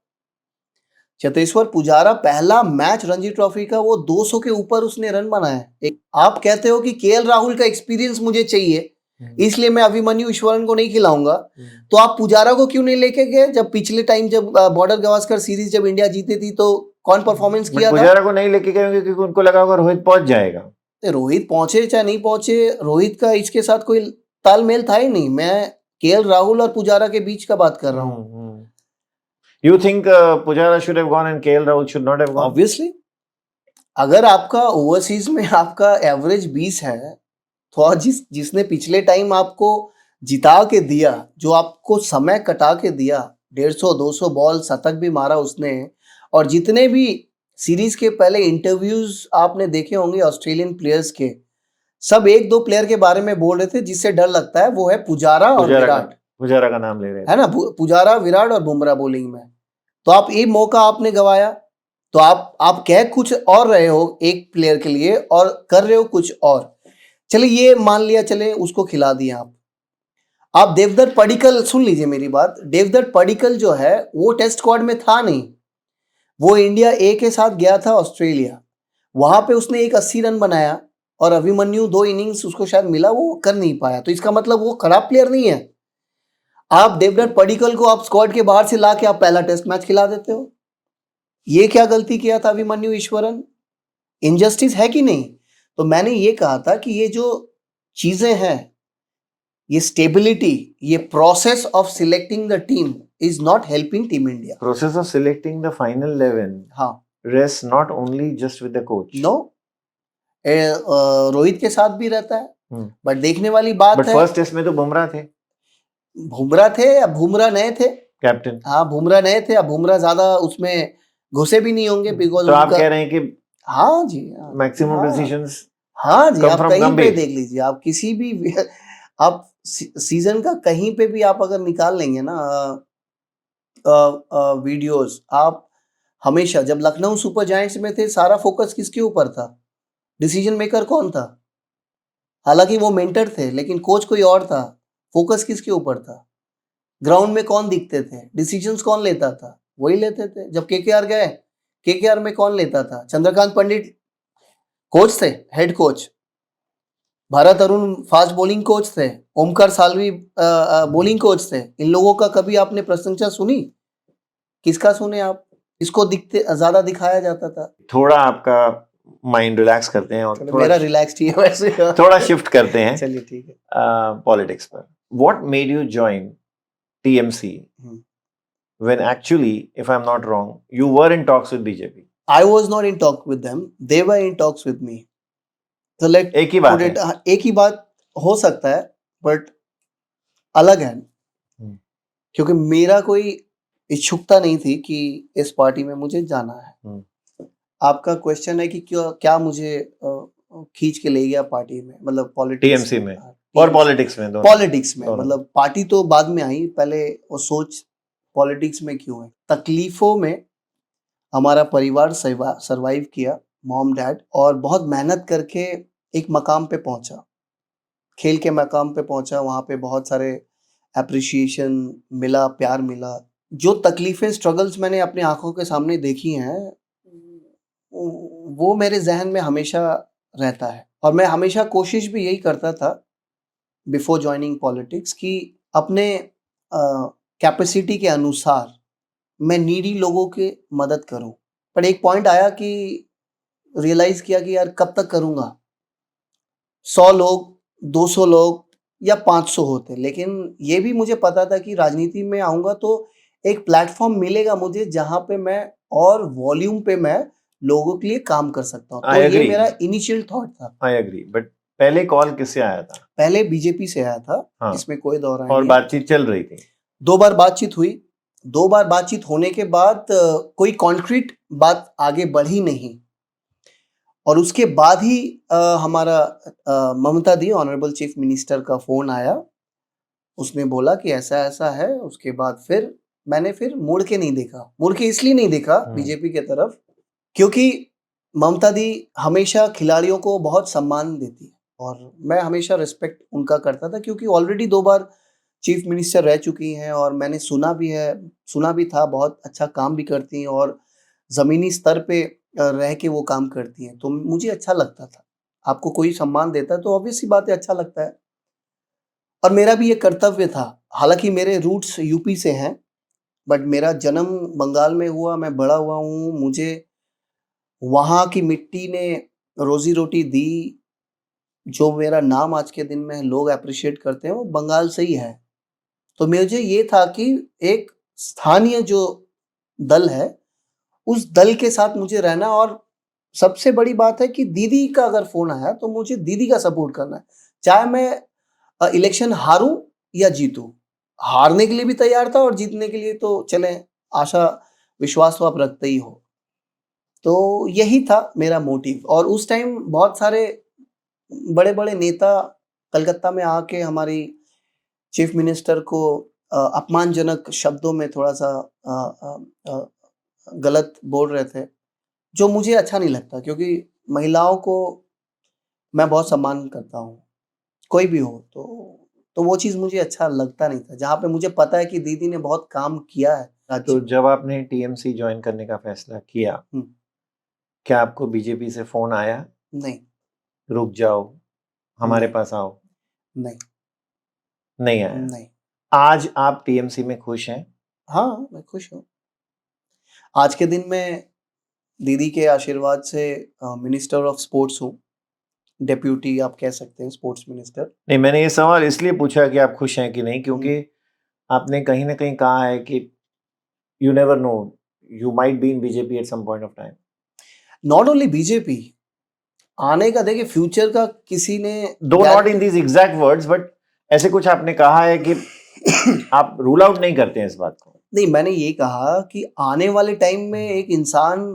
चतेश्वर पुजारा पहला मैच रणजी ट्रॉफी का, वो 200 के ऊपर उसने रन बनाए। एक आप कहते हो कि केएल राहुल का एक्सपीरियंस मुझे चाहिए, इसलिए मैं अभिमन्यु ईश्वरन को नहीं खिलाऊंगा, तो आप पुजारा को क्यों नहीं लेके गए? जब पिछले टाइम जब बॉर्डर गावस्कर सीरीज जब इंडिया जीती थी, तो कौन परफॉर्मेंस किया था? पुजारा को नहीं लेके गए क्योंकि उनको लगा होगा रोहित पहुंच जाएगा। रोहित पहुंचे चाहे नहीं पहुंचे, रोहित का इसके साथ कोई तालमेल था ही नहीं। मैं केएल राहुल और पुजारा के बीच का बात कर रहा हूँ। You think Pujara should have gone and KL Rahul should not have gone? Obviously, अगर आपका ओवरसीज में आपका एवरेज 20 है, तो जिसने पिछले टाइम आपको जिता के दिया, जो आपको समय कटा के दिया, 150-200 बॉल शतक भी मारा उसने, और जितने भी सीरीज के पहले इंटरव्यूज आपने देखे होंगे ऑस्ट्रेलियन प्लेयर्स के, सब एक दो प्लेयर के बारे में बोल रहे थे जिससे डर लगता है, वो है पुजारा और विराट। पुजारा का नाम ले रहे है ना, पुजारा, विराट और बुमराह बॉलिंग में। तो आप ये मौका आपने गवाया, तो आप कह कुछ और रहे हो एक प्लेयर के लिए और कर रहे हो कुछ और। चलिए ये मान लिया, चले उसको खिला दिया आप देवदत्त पडिक्कल, सुन लीजिए मेरी बात, देवदत्त पडिक्कल जो है वो टेस्ट स्क्वाड में था नहीं, वो इंडिया ए के साथ गया था ऑस्ट्रेलिया, वहां पे उसने एक 80 रन बनाया, और अभिमन्यु 2 इनिंग्स उसको शायद मिला, वो कर नहीं पाया। तो इसका मतलब वो खराब प्लेयर नहीं है। आप देवदत्त पडिक्कल को आप स्क्वाड के बाहर से ला के आप पहला टेस्ट मैच खिला देते हो। ये क्या गलती किया था अभिमन्यु ईश्वरन? इनजस्टिस है कि नहीं? तो मैंने ये कहा था कि ये जो चीजें हैं, ये स्टेबिलिटी, ये process of selecting the team is not helping team India. Process of selecting the final 11, हाँ, rests not only just with the coach. No, Rohit के साथ भी रहता है, हम्म। बट देखने वाली बात बट है, फर्स्ट टेस्ट में तो बुमराह थे बुमराह थे या बुमराह नए थे, कैप्टन। हाँ बुमराह नए थे, अब बुमराह ज्यादा उसमें घुसे भी नहीं होंगे बिकॉज तो आप कह रहे हैं कि हाँ जी, हाँ, मैक्सिमम हाँ, डिसीजंस हाँ जी, come आप from कहीं पे गंभीर। देख लीजिए, आप किसी भी आप सीजन का कहीं पे भी आप अगर निकाल लेंगे ना वीडियोस, आप हमेशा जब लखनऊ सुपर जायंट्स में थे सारा फोकस किसके ऊपर था, डिसीजन मेकर कौन था, हालांकि वो मेंटर थे लेकिन कोच कोई और था, फोकस किसके ऊपर था, ग्राउंड में कौन दिखते थे, डिसीजंस कौन लेता था, वही लेते थे। जब केकेआर गए, केकेआर में कौन लेता था, चंद्रकांत पंडित कोच थे, head coach, Bharat Arun fast bowling coach थे, ओमकार सालवी बॉलिंग कोच थे। इन लोगों का कभी आपने प्रशंसा सुनी, किसका सुने आप, इसको दिखते ज्यादा दिखाया जाता था। थोड़ा आपका माइंड रिलैक्स करते हैं और मेरा रिलैक्स ही है वैसे। थोड़ा शिफ्ट करते हैं चलिए ठीक है। पॉलिटिक्स पर। What made you join TMC when actually, if I'm not wrong, you were in talks with BJP? I was not in talk with them, they were in talks with me. So let एक ही बात है। एक ही बात हो सकता है बट अलग है, क्योंकि मेरा कोई इच्छुकता नहीं थी कि इस पार्टी में मुझे जाना है। आपका क्वेश्चन है कि क्या मुझे खींच के ले गया पार्टी में, मतलब पॉलिटिक्स टीएमसी में और पॉलिटिक्स में, दोनों पॉलिटिक्स में, मतलब पार्टी तो बाद में आई, पहले वो सोच पॉलिटिक्स में क्यों है। तकलीफों में हमारा परिवार सरवाइव किया, मॉम डैड, और बहुत मेहनत करके एक मकाम पे पहुंचा, खेल के मकाम पे पहुंचा, वहां पे बहुत सारे एप्रिसिएशन मिला, प्यार मिला। जो तकलीफें, स्ट्रगल्स मैंने अपनी आंखों के सामने देखी हैं वो मेरे जहन में हमेशा रहता है, और मैं हमेशा कोशिश भी यही करता था बिफोर ज्वाइनिंग पॉलिटिक्स कि अपने कैपेसिटी के अनुसार मैं नीडी लोगों की मदद करूं। पर एक पॉइंट आया कि रियलाइज किया कि यार कब तक करूंगा, 100 लोग, 200 लोग या 500 होते, लेकिन ये भी मुझे पता था कि राजनीति में आऊंगा तो एक प्लेटफॉर्म मिलेगा मुझे जहां पे मैं और वॉल्यूम पे मैं लोगों के लिए काम कर सकता हूँ। तो ये मेरा इनिशियल थॉट था। आई एग्री, बट पहले कॉल किससे आया था? पहले बीजेपी से आया था। हाँ, इसमें कोई दो राय नहीं। और बातचीत चल रही थी? 2 बार बातचीत हुई। 2 बार बातचीत होने के बाद कोई कॉन्क्रीट बात आगे बढ़ी नहीं, और उसके बाद ही हमारा ममता दी, ऑनरेबल चीफ मिनिस्टर का फोन आया, उसने बोला कि ऐसा ऐसा है। उसके बाद फिर मैंने मुड़ के नहीं देखा। मुड़ के इसलिए नहीं देखा बीजेपी के तरफ क्योंकि ममता दी हमेशा खिलाड़ियों को बहुत सम्मान देती है, और मैं हमेशा रिस्पेक्ट उनका करता था, क्योंकि ऑलरेडी 2 बार चीफ मिनिस्टर रह चुकी हैं, और मैंने सुना भी था बहुत अच्छा काम भी करती हैं, और जमीनी स्तर पे रह के वो काम करती हैं, तो मुझे अच्छा लगता था। आपको कोई सम्मान देता है तो ऑब्वियस सी बात है, अच्छा लगता है, और मेरा भी ये कर्तव्य था। हालांकि मेरे रूट्स यूपी से हैं, बट मेरा जन्म बंगाल में हुआ, मैं बड़ा हुआ हूँ, मुझे वहाँ की मिट्टी ने रोजी रोटी दी। जो मेरा नाम आज के दिन में लोग अप्रिशिएट करते हैं वो बंगाल से ही है। तो मुझे ये था कि एक स्थानीय जो दल है उस दल के साथ मुझे रहना, और सबसे बड़ी बात है कि दीदी का अगर फोन आया तो मुझे दीदी का सपोर्ट करना है, चाहे मैं इलेक्शन हारूं या जीतूं। हारने के लिए भी तैयार था और जीतने के लिए तो चले, आशा विश्वास तो आप रखते ही हो। तो यही था मेरा मोटिव। और उस टाइम बहुत सारे बड़े बड़े नेता कलकत्ता में आके हमारी चीफ मिनिस्टर को अपमानजनक शब्दों में थोड़ा सा गलत बोल रहे थे, जो मुझे अच्छा नहीं लगता, क्योंकि महिलाओं को मैं बहुत सम्मान करता हूँ, कोई भी हो। तो वो चीज़ मुझे अच्छा लगता नहीं था, जहाँ पे मुझे पता है कि दीदी ने बहुत काम किया है। तो जब आपने टीएमसी ज्वाइन करने का फैसला किया, क्या आपको बीजेपी से फोन आया? नहीं। रुक जाओ, हमारे पास आओ? नहीं आया? नहीं। आज आप टीएमसी में खुश हैं? हाँ, मैं खुश हूँ। आज के दिन में दीदी के आशीर्वाद से मिनिस्टर ऑफ स्पोर्ट्स हूँ, डेप्यूटी आप कह सकते हैं, स्पोर्ट्स मिनिस्टर। नहीं, मैंने ये सवाल इसलिए पूछा कि आप खुश हैं कि नहीं, क्योंकि आपने कहीं ना कहीं कहा है कि you never know, you might be in BJP at some point of time. Not only BJP, आने का देखिए फ्यूचर का किसी ने दो not in these exact words, but ऐसे कुछ आपने कहा है कि आप रूल आउट नहीं करते हैं इस बात को। नहीं, मैंने ये कहा कि आने वाले टाइम में एक इंसान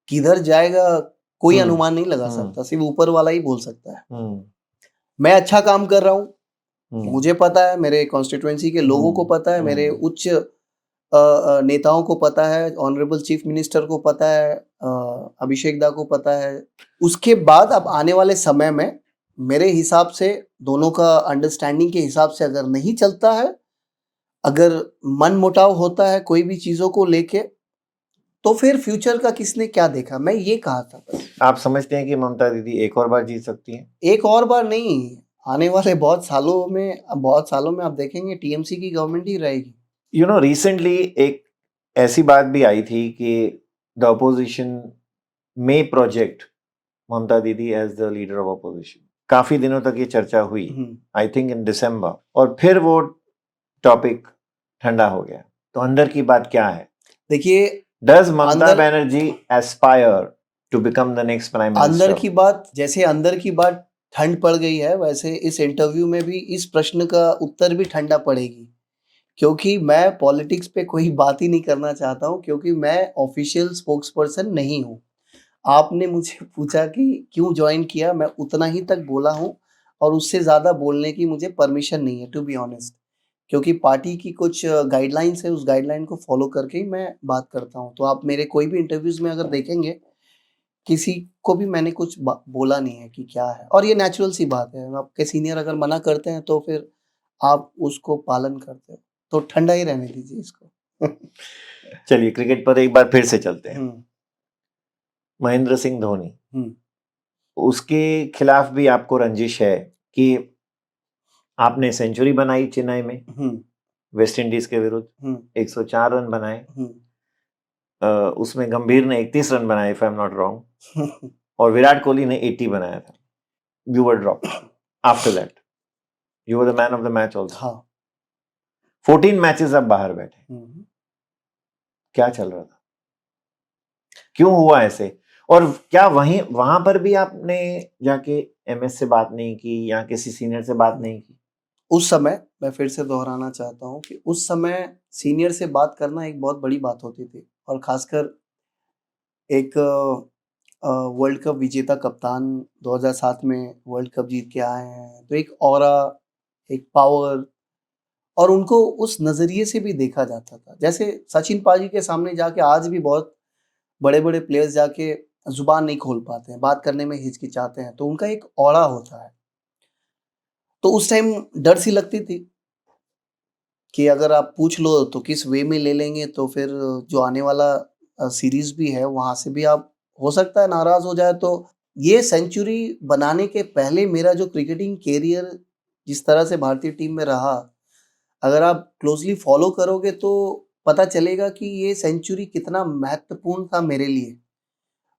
किधर जाएगा कोई अनुमान नहीं लगा सकता, सिर्फ ऊपर वाला ही बोल सकता है। मैं अच्छा काम कर रहा हूँ, मुझे पता है, मेरे कॉन्स्टिट्यूएंसी के लोगों को पता है, मेरे उच्च नेताओं को पता है, ऑनरेबल चीफ मिनिस्टर को पता है, अभिषेक दा को पता है। उसके बाद अब आने वाले समय में मेरे हिसाब से दोनों का अंडरस्टैंडिंग के हिसाब से अगर नहीं चलता है, अगर मन मुटाव होता है कोई भी चीजों को लेके, तो फिर फ्यूचर का किसने क्या देखा, मैं ये कहा था बस। आप समझते हैं कि ममता दीदी एक और बार जीत सकती हैं? एक और बार नहीं, आने वाले बहुत सालों में आप देखेंगे टीएमसी की गवर्नमेंट ही रहेगी। यू नो, रिसेंटली एक ऐसी बात भी आई थी कि the opposition may project Mamata Didi as the leader of opposition. काफी दिनों तक ये चर्चा हुई, आई थिंक इन दिसंबर, और फिर वो टॉपिक ठंडा हो गया। तो अंदर की बात क्या है? देखिए, does Mamata Banerjee aspire to become the next prime minister? अंदर की बात, जैसे अंदर की बात ठंड पड़ गई है, वैसे इस इंटरव्यू में भी इस प्रश्न का उत्तर भी ठंडा पड़ेगी, क्योंकि मैं पॉलिटिक्स पे कोई बात ही नहीं करना चाहता हूँ, क्योंकि मैं ऑफिशियल स्पोक्स पर्सन नहीं हूँ। आपने मुझे पूछा कि क्यों ज्वाइन किया, मैं उतना ही तक बोला हूँ और उससे ज़्यादा बोलने की मुझे परमिशन नहीं है, टू बी ऑनेस्ट, क्योंकि पार्टी की कुछ गाइडलाइंस है, उस गाइडलाइन को फॉलो करके ही मैं बात करता हूँ। तो आप मेरे कोई भी इंटरव्यूज़ में अगर देखेंगे, किसी को भी मैंने कुछ बोला नहीं है कि क्या है, और ये नेचुरल सी बात है, आपके सीनियर अगर मना करते हैं तो फिर आप उसको पालन करते हो, तो ठंडा ही रहने दीजिए इसको। चलिए क्रिकेट पर एक बार फिर से चलते हैं। महेंद्र सिंह धोनी, उसके खिलाफ भी आपको रंजिश है कि आपने सेंचुरी बनाई चेन्नई में वेस्ट इंडीज के विरुद्ध, 104 रन बनाए, उसमें गंभीर ने 31 रन बनाए if I am not wrong, और विराट कोहली ने 80 बनाया था। You were dropped after that, you were the man of the match also. 14 matches आप बाहर बैठे, क्या चल रहा था, क्यों हुआ ऐसे? और क्या वहां पर भी आपने जाके एमएस से बात नहीं की या किसी सीनियर से बात नहीं की? उस समय, मैं फिर से दोहराना चाहता हूँ कि उस समय सीनियर से बात करना एक बहुत बड़ी बात होती थी, और खासकर एक वर्ल्ड कप विजेता कप्तान 2007 में वर्ल्ड कप जीत के आए हैं, तो एक ऑरा, एक पावर, और उनको उस नज़रिए से भी देखा जाता था। जैसे सचिन पाजी के सामने जाके आज भी बहुत बड़े-बड़े प्लेयर्स जाके ज़ुबान नहीं खोल पाते हैं, बात करने में हिचकिचाते हैं, तो उनका एक ऑरा होता है। तो उस टाइम डर सी लगती थी कि अगर आप पूछ लो तो किस वे में ले लेंगे, तो फिर जो आने वाला सीरीज भी है वहां से भी आप हो सकता है नाराज हो जाए। तो ये सेंचुरी बनाने के पहले मेरा जो क्रिकेटिंग कैरियर जिस तरह से भारतीय टीम में रहा, अगर आप क्लोजली फॉलो करोगे तो पता चलेगा कि ये सेंचुरी कितना महत्वपूर्ण था मेरे लिए।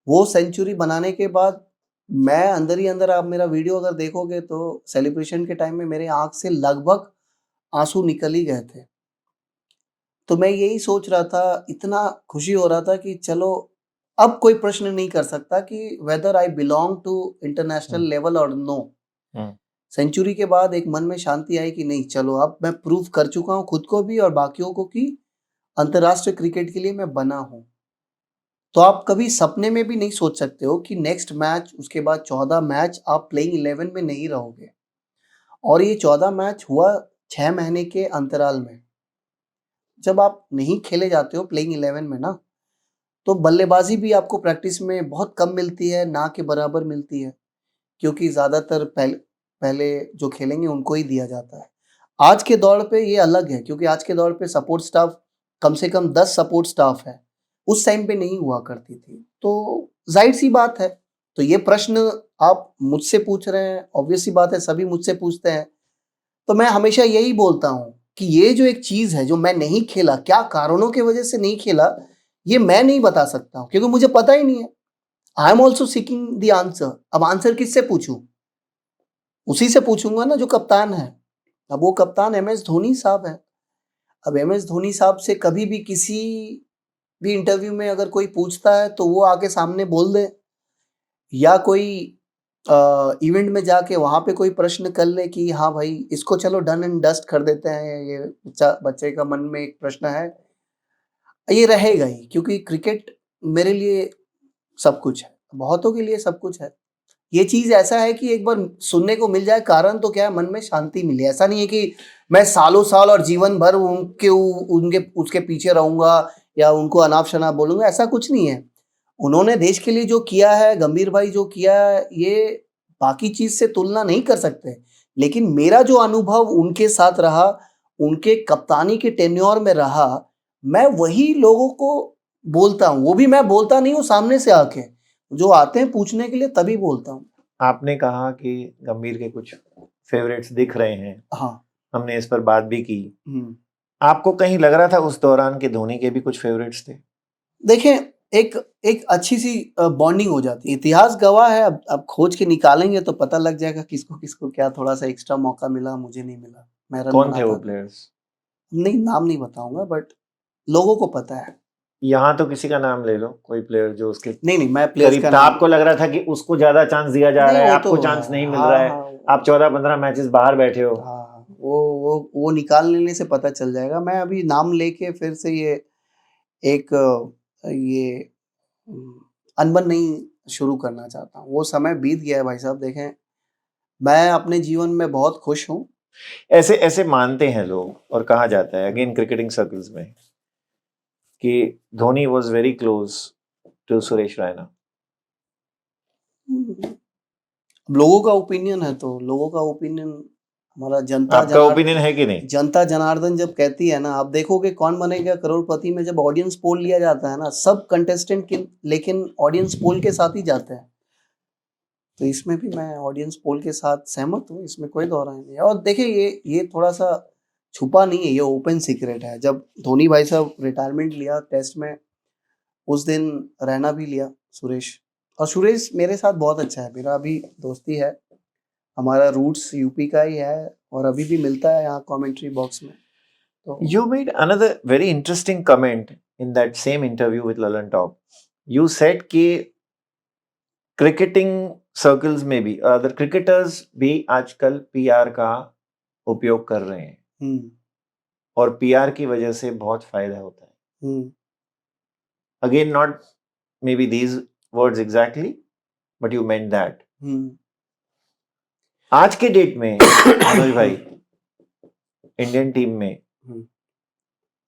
वो सेंचुरी बनाने के बाद मैं अंदर ही अंदर, आप मेरा वीडियो अगर देखोगे तो सेलिब्रेशन के टाइम में मेरे आंख से लगभग आंसू निकल ही गए थे। तो मैं यही सोच रहा था, इतना खुशी हो रहा था कि चलो अब कोई प्रश्न नहीं कर सकता कि whether I belong to international level और नो। सेंचुरी के बाद एक मन में शांति आई कि नहीं, चलो अब मैं प्रूव कर चुका हूँ खुद को भी और बाकियों को कि अंतर्राष्ट्रीय क्रिकेट के लिए मैं बना हूँ। तो आप कभी सपने में भी नहीं सोच सकते हो कि नेक्स्ट मैच, उसके बाद 14 मैच आप प्लेइंग 11 में नहीं रहोगे, और ये 14 मैच हुआ 6 महीने के अंतराल में। जब आप नहीं खेले जाते हो प्लेइंग 11 में ना, तो बल्लेबाजी भी आपको प्रैक्टिस में बहुत कम मिलती है, ना के बराबर मिलती है, क्योंकि ज़्यादातर पहले जो खेलेंगे उनको ही दिया जाता है। आज के दौर पे ये अलग है, क्योंकि आज के दौर पे सपोर्ट स्टाफ कम से कम 10 सपोर्ट स्टाफ है, उस टाइम पे नहीं हुआ करती थी। तो जाहिर सी बात है, तो ये प्रश्न आप मुझसे पूछ रहे हैं, ऑब्वियस सी बात है सभी मुझसे पूछते हैं। तो मैं हमेशा यही बोलता हूँ कि ये जो एक चीज़ है जो मैं नहीं खेला, क्या कारणों की वजह से नहीं खेला, ये मैं नहीं बता सकता हूँ, क्योंकि मुझे पता ही नहीं है। I am also seeking the answer. अब आंसर किससे पूछूं? उसी से पूछूंगा ना जो कप्तान है। अब वो कप्तान एमएस धोनी साहब है। अब एमएस धोनी साहब से कभी भी किसी भी इंटरव्यू में अगर कोई पूछता है तो वो आके सामने बोल दे या कोई इवेंट में जाके वहाँ पे कोई प्रश्न कर ले कि हाँ भाई इसको चलो डन एंड डस्ट कर देते हैं, ये बच्चे का मन में एक प्रश्न है, ये रहेगा ही, क्योंकि क्रिकेट मेरे लिए सब कुछ है, बहुतों के लिए सब कुछ है। ये चीज़ ऐसा है कि एक बार सुनने को मिल जाए, कारण तो क्या है, मन में शांति मिले। ऐसा नहीं है कि मैं सालों साल और जीवन भर उनके उसके पीछे रहूँगा या उनको अनाप-शनाप बोलूँगा, ऐसा कुछ नहीं है। उन्होंने देश के लिए जो किया है, गंभीर भाई जो किया है, ये बाकी चीज़ से तुलना नहीं कर सकते। लेकिन मेरा जो अनुभव उनके साथ रहा, उनके कप्तानी के टेन्योर में रहा, मैं वही लोगों को बोलता हूँ। वो भी मैं बोलता नहीं हूँ सामने से आके, जो आते हैं पूछने के लिए तभी बोलता हूँ। आपने कहा कि गंभीर के कुछ फेवरेट्स दिख रहे हैं, हाँ। हमने इस पर बात भी की। हुँ। आपको कहीं लग रहा था उस दौरान कि धोनी के भी कुछ फेवरेट्स थे? देखें, एक अच्छी-सी बॉन्डिंग हो जाती है। इतिहास गवाह है, अब खोज के निकालेंगे तो पता लग जाएगा किसको-किसको क्या थोड़ा-सा एक्स्ट्रा मौका मिला, मुझे नहीं मिला। मैं रन कौन थे वो बनाता था। प्लेयर्स? नहीं, नाम नहीं बताऊँगा, बट लोगों को पता है। यहाँ तो किसी का नाम ले लो, कोई प्लेयर जो उसके नहीं, मैं प्लेयर्स करीब का था। नाम आपको लग रहा था कि उसको ज़्यादा चांस दिया जा नहीं, रहा है, वो आपको तो चांस नहीं मिल हाँ, रहा है। हाँ, आप 14-15 मैचेस बाहर बैठे हो। हाँ, वो निकाल लेने से पता चल जाएगा। मैं अभी नाम लेके फिर से एक ये अनबन नहीं शुरू करना चाहता हूँ। वो समय बीत गया है भाई साहब। देखें, मैं अपने जीवन में बहुत खुश हूँ। ऐसे ऐसे मानते हैं लोग और कहा जाता है अगेन क्रिकेटिंग सर्कल्स में कि Dhoni was very close to Suresh Raina. लोगों का ओपिनियन है तो लोगों का ओपिनियन, हमारा आपका ओपिनियन है कि नहीं? जनता जनार्दन जब कहती है ना, आप देखोगे कौन बनेगा करोड़पति में जब ऑडियंस पोल लिया जाता है ना, सब कंटेस्टेंट के लेकिन ऑडियंस पोल के साथ ही जाते हैं। तो इसमें भी मैं ऑडियंस पोल के साथ सहमत हूँ, इसमें कोई दो राय नहीं है। और देखिए, ये थोड़ा-सा छुपा नहीं है, ये ओपन सीक्रेट है। जब धोनी भाई साहब रिटायरमेंट लिया टेस्ट में, उस दिन रैना भी लिया सुरेश, और सुरेश मेरे साथ बहुत अच्छा है, मेरा अभी दोस्ती है, हमारा रूट्स यूपी का ही है और अभी भी मिलता है यहाँ कमेंट्री बॉक्स में। तो You made another very interesting comment in that same interview with Lalan Top. You said कि क्रिकेटिंग सर्कल्स में भी अदर क्रिकेटर्स भी आजकल पीआर का उपयोग कर रहे हैं हुँ, और पीआर की वजह से बहुत फायदा होता है। हुँ, Again, not maybe these words exactly, but you meant that. हुँ। आज के डेट में मनोज भाई इंडियन टीम में हुँ।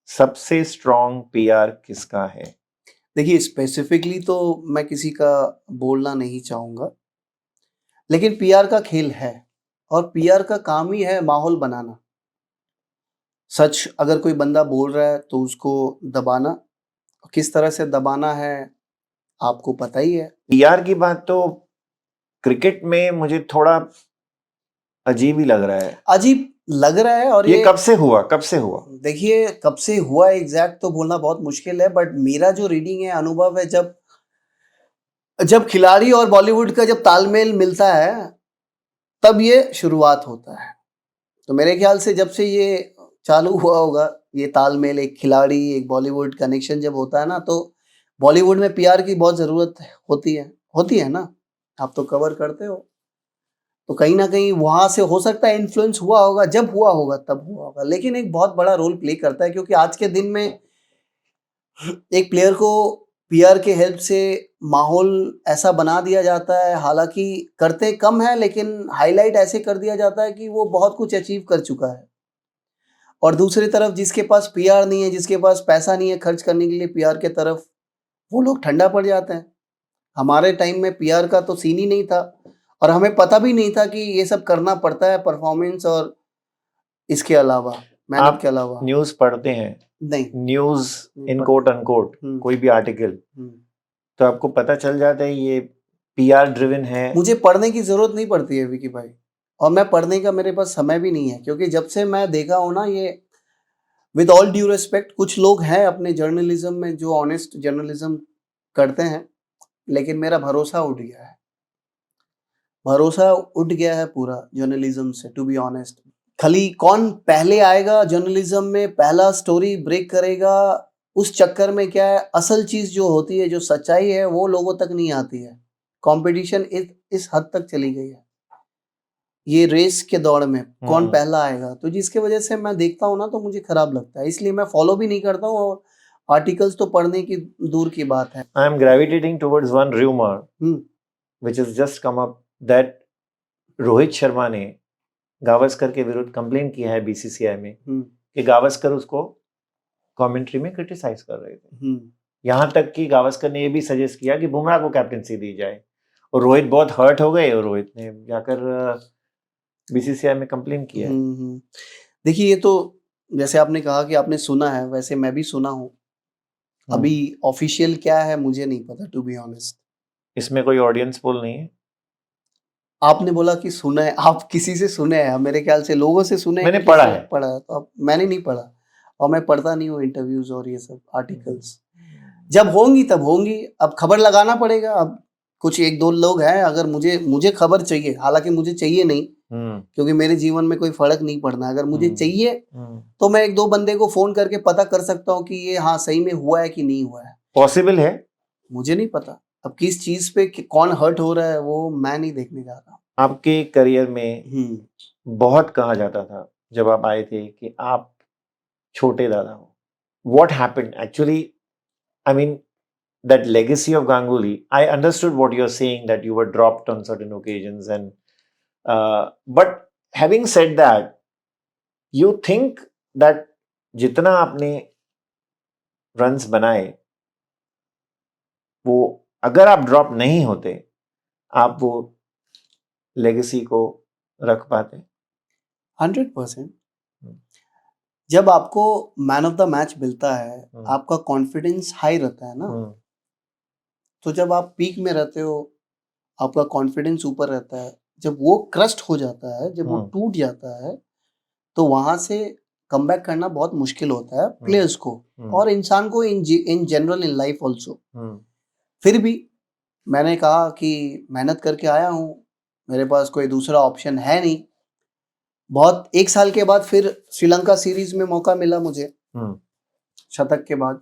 सबसे स्ट्रॉन्ग पीआर किसका है? देखिए, स्पेसिफिकली तो मैं किसी का बोलना नहीं चाहूँगा, लेकिन पीआर का खेल है और पीआर का काम ही है माहौल बनाना। सच अगर कोई बंदा बोल रहा है तो उसको दबाना, किस तरह से दबाना है आपको पता ही है। पीआर की बात तो क्रिकेट में मुझे थोड़ा अजीब ही लग रहा है। अजीब लग रहा है और ये कब से हुआ? कब से हुआ? देखिए, कब से हुआ एग्ज़ैक्ट तो बोलना बहुत मुश्किल है, बट मेरा जो रीडिंग है, अनुभव है, जब जब खिलाड़ी और बॉलीवुड का जब तालमेल मिलता है, तब ये शुरुआत होता है। तो मेरे ख्याल से जब से ये चालू हुआ होगा, ये तालमेल, एक खिलाड़ी, एक बॉलीवुड कनेक्शन जब होता है ना, तो बॉलीवुड में पीआर की बहुत ज़रूरत होती है ना? आप तो कवर करते हो। तो कहीं न कहीं वहाँ से हो सकता है इन्फ्लुएंस हुआ होगा, जब हुआ होगा तब हुआ होगा। लेकिन एक बहुत बड़ा रोल प्ले करता है, क्योंकि आज के दिन में एक प्लेयर को पीआर के हेल्प से माहौल ऐसा बना दिया जाता है, हालाँकि करते कम हैं, लेकिन हाइलाइट ऐसे कर दिया जाता है कि वो बहुत कुछ अचीव कर चुका है। और दूसरी तरफ जिसके पास पीआर नहीं है, जिसके पास पैसा नहीं है खर्च करने के लिए पीआर के तरफ, वो लोग ठंडा पड़ जाते हैं। हमारे टाइम में पीआर का तो सीन ही नहीं था और हमें पता भी नहीं था कि ये सब करना पड़ता है, परफॉर्मेंस और इसके अलावा, मेहनत आप के अलावा। न्यूज़ पढ़ते हैं? नहीं। न्यूज़ इन पर कोट अनकोट हुँ, कोई भी आर्टिकल, हुँ। तो आपको पता चल जाता है ये पीआर ड्रिवन है? मुझे पढ़ने की ज़रूरत नहीं पड़ती है विकी भाई, और मैं पढ़ने का मेरे पास समय भी नहीं है, क्योंकि जब से मैं देखा हूँ ना, ये विद ऑल ड्यू रिस्पेक्ट, कुछ लोग हैं अपने जर्नलिज्म में जो ऑनेस्ट जर्नलिज्म करते हैं, लेकिन मेरा भरोसा उठ गया है। भरोसा उठ गया है पूरा जर्नलिज्म से, टू बी ऑनेस्ट। खाली कौन पहले आएगा जर्नलिज्म में, पहला स्टोरी ब्रेक करेगा, उस चक्कर में क्या है, असल चीज़ जो होती है, जो सच्चाई है, वो लोगों तक नहीं आती है। कंपटीशन इस हद तक चली गई है ये रेस के दौड़ में, कौन पहला आएगा, तो जिसके वजह से मैं देखता हूँ ना तो मुझे खराब लगता है, इसलिए मैं फॉलो भी नहीं करता हूँ, और आर्टिकल्स तो पढ़ने की दूर की बात है। I am gravitating towards one rumor which has just come up that Rohit Sharma ने गावस्कर के विरुद्ध कंप्लेन किया है बीसीसीआई में कि गावस्कर उसको कमेंट्री में क्रिटिसाइज कर रहे थे। यहाँ तक कि गावस्कर ने ये भी सजेस्ट किया कि बुमराह को कैप्टनसी दी जाए, और रोहित बहुत हर्ट हो गए और रोहित ने जाकर बीसीसीआई में कंप्लेन किया है। देखिए, ये तो जैसे आपने कहा कि आपने सुना है, वैसे मैं भी सुना हूँ। अभी ऑफिशियल क्या है मुझे नहीं पता, टू बी ऑनेस्ट। इसमें कोई ऑडियंस पोल नहीं है। आपने बोला कि सुना है, आप किसी से सुने हैं, मेरे ख्याल से लोगों से सुने। मैंने पढ़ा है तो अब मैंने नहीं पढ़ा, और मैं पढ़ता नहीं हूँ इंटरव्यूज और ये सब आर्टिकल्स। जब होंगी तब होंगी, अब खबर लगाना पड़ेगा। अब कुछ एक दो लोग हैं, अगर मुझे खबर चाहिए, हालांकि मुझे चाहिए नहीं, क्योंकि मेरे जीवन में कोई फर्क नहीं पड़ना। अगर मुझे चाहिए तो मैं एक दो बंदे को फोन करके पता कर सकता हूँ कि ये हाँ सही में हुआ है कि नहीं हुआ है। पॉसिबल है, मुझे नहीं पता। अब किस चीज पे कौन हर्ट हो रहा है वो मैं नहीं देखने जा रहा। आपके करियर में बहुत कहा जाता था जब आप आए थे कि आप छोटे दादा हो। What happened actually? I mean, that legacy of Ganguly, I understood what you're saying, that you were dropped on certain occasions, and but having said that, you think that जितना आपने रन्स बनाए वो अगर आप ड्रॉप नहीं होते आप वो लेगेसी को रख पाते? 100%। जब आपको मैन ऑफ द मैच मिलता है, आपका कॉन्फिडेंस हाई रहता है ना, तो जब आप पीक में रहते हो आपका कॉन्फिडेंस ऊपर रहता है। जब वो क्रस्ट हो जाता है, जब वो टूट जाता है, तो वहां से कमबैक करना बहुत मुश्किल होता है प्लेयर्स को और इंसान को in general in life also. फिर भी मैंने कहा कि मेहनत करके आया हूँ, मेरे पास कोई दूसरा ऑप्शन है नहीं। बहुत 1 साल के बाद फिर श्रीलंका सीरीज में मौका मिला मुझे, शतक के बाद।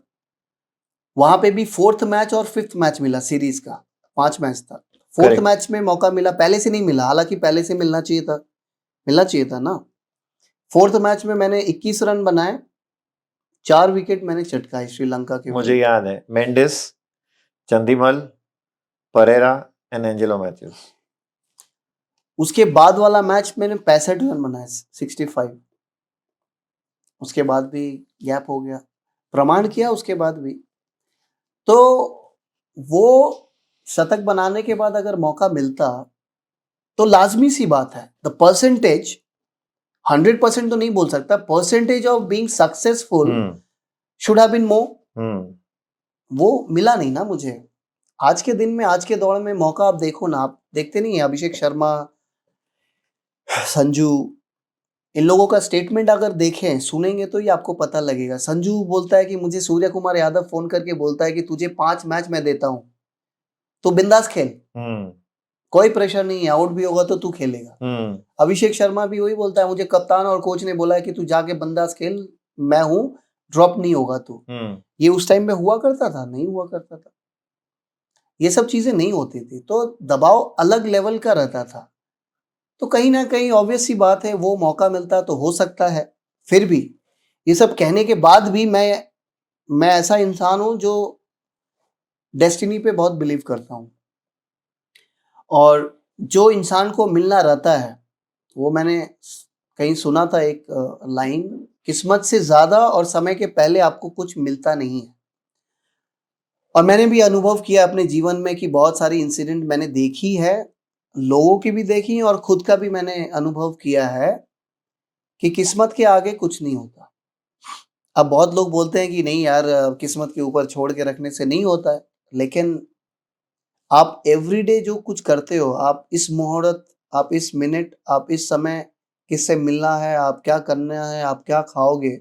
वहां पे भी 4th मैच और 5th मैच मिला सीरीज का, 5 मैच था। 4th मैच में मौका मिला, पहले से नहीं मिला, हालांकि पहले से मिलना चाहिए था ना। 4th मैच में मैंने 21 रन बनाए, 4 विकेट मैंने चटकाए श्रीलंका के। मुझे याद है मेंडिस, चंदीमल, परेरा एंड एंजेलो मैथ्यूज। उसके बाद वाला मैच मैंने 65 रन बनाए, 65। उसके बाद भी गैप हो गया, प्रमाण किया उसके बाद भी। तो वो शतक बनाने के बाद अगर मौका मिलता तो लाजमी सी बात है, द परसेंटेज 100% तो नहीं बोल सकता, percentage of being successful should have been more. वो मिला नहीं ना मुझे। आज के दिन में, आज के दौर में मौका आप देखो ना, आप देखते नहीं है अभिषेक शर्मा, संजू, इन लोगों का स्टेटमेंट अगर देखें सुनेंगे तो ये आपको पता लगेगा। संजू बोलता है कि मुझे सूर्य कुमार यादव फोन करके बोलता है कि तुझे 5 मैच मैं देता हूं, तो बिंदास खेल, कोई प्रेशर नहीं है, आउट भी होगा तो तू खेलेगा। अभिषेक शर्मा भी वही बोलता है, मुझे कप्तान और कोच ने बोला है कि तू जाके बिंदास खेल, मैं हूं, ड्रॉप नहीं होगा तू। ये उस टाइम में हुआ करता था? नहीं हुआ करता था, ये सब चीजें नहीं होती थी, तो दबाव अलग लेवल का रहता था। तो कहीं ना कहीं ऑब्वियस सी बात है, वो मौका मिलता तो हो सकता है। फिर भी ये सब कहने के बाद भी मैं ऐसा इंसान हूं जो डेस्टिनी पे बहुत बिलीव करता हूं, और जो इंसान को मिलना रहता है, वो मैंने कहीं सुना था एक लाइन, किस्मत से ज्यादा और समय के पहले आपको कुछ मिलता नहीं है। और मैंने भी अनुभव किया अपने जीवन में कि बहुत सारी इंसिडेंट मैंने देखी है, लोगों की भी देखी और खुद का भी मैंने अनुभव किया है कि किस्मत के आगे कुछ नहीं होता। अब बहुत लोग बोलते हैं कि नहीं यार, किस्मत के ऊपर छोड़ के रखने से नहीं होता है, लेकिन आप एवरीडे जो कुछ करते हो, आप इस मुहूर्त, आप इस मिनट, आप इस समय किससे मिलना है, आप क्या करना है, आप क्या खाओगे,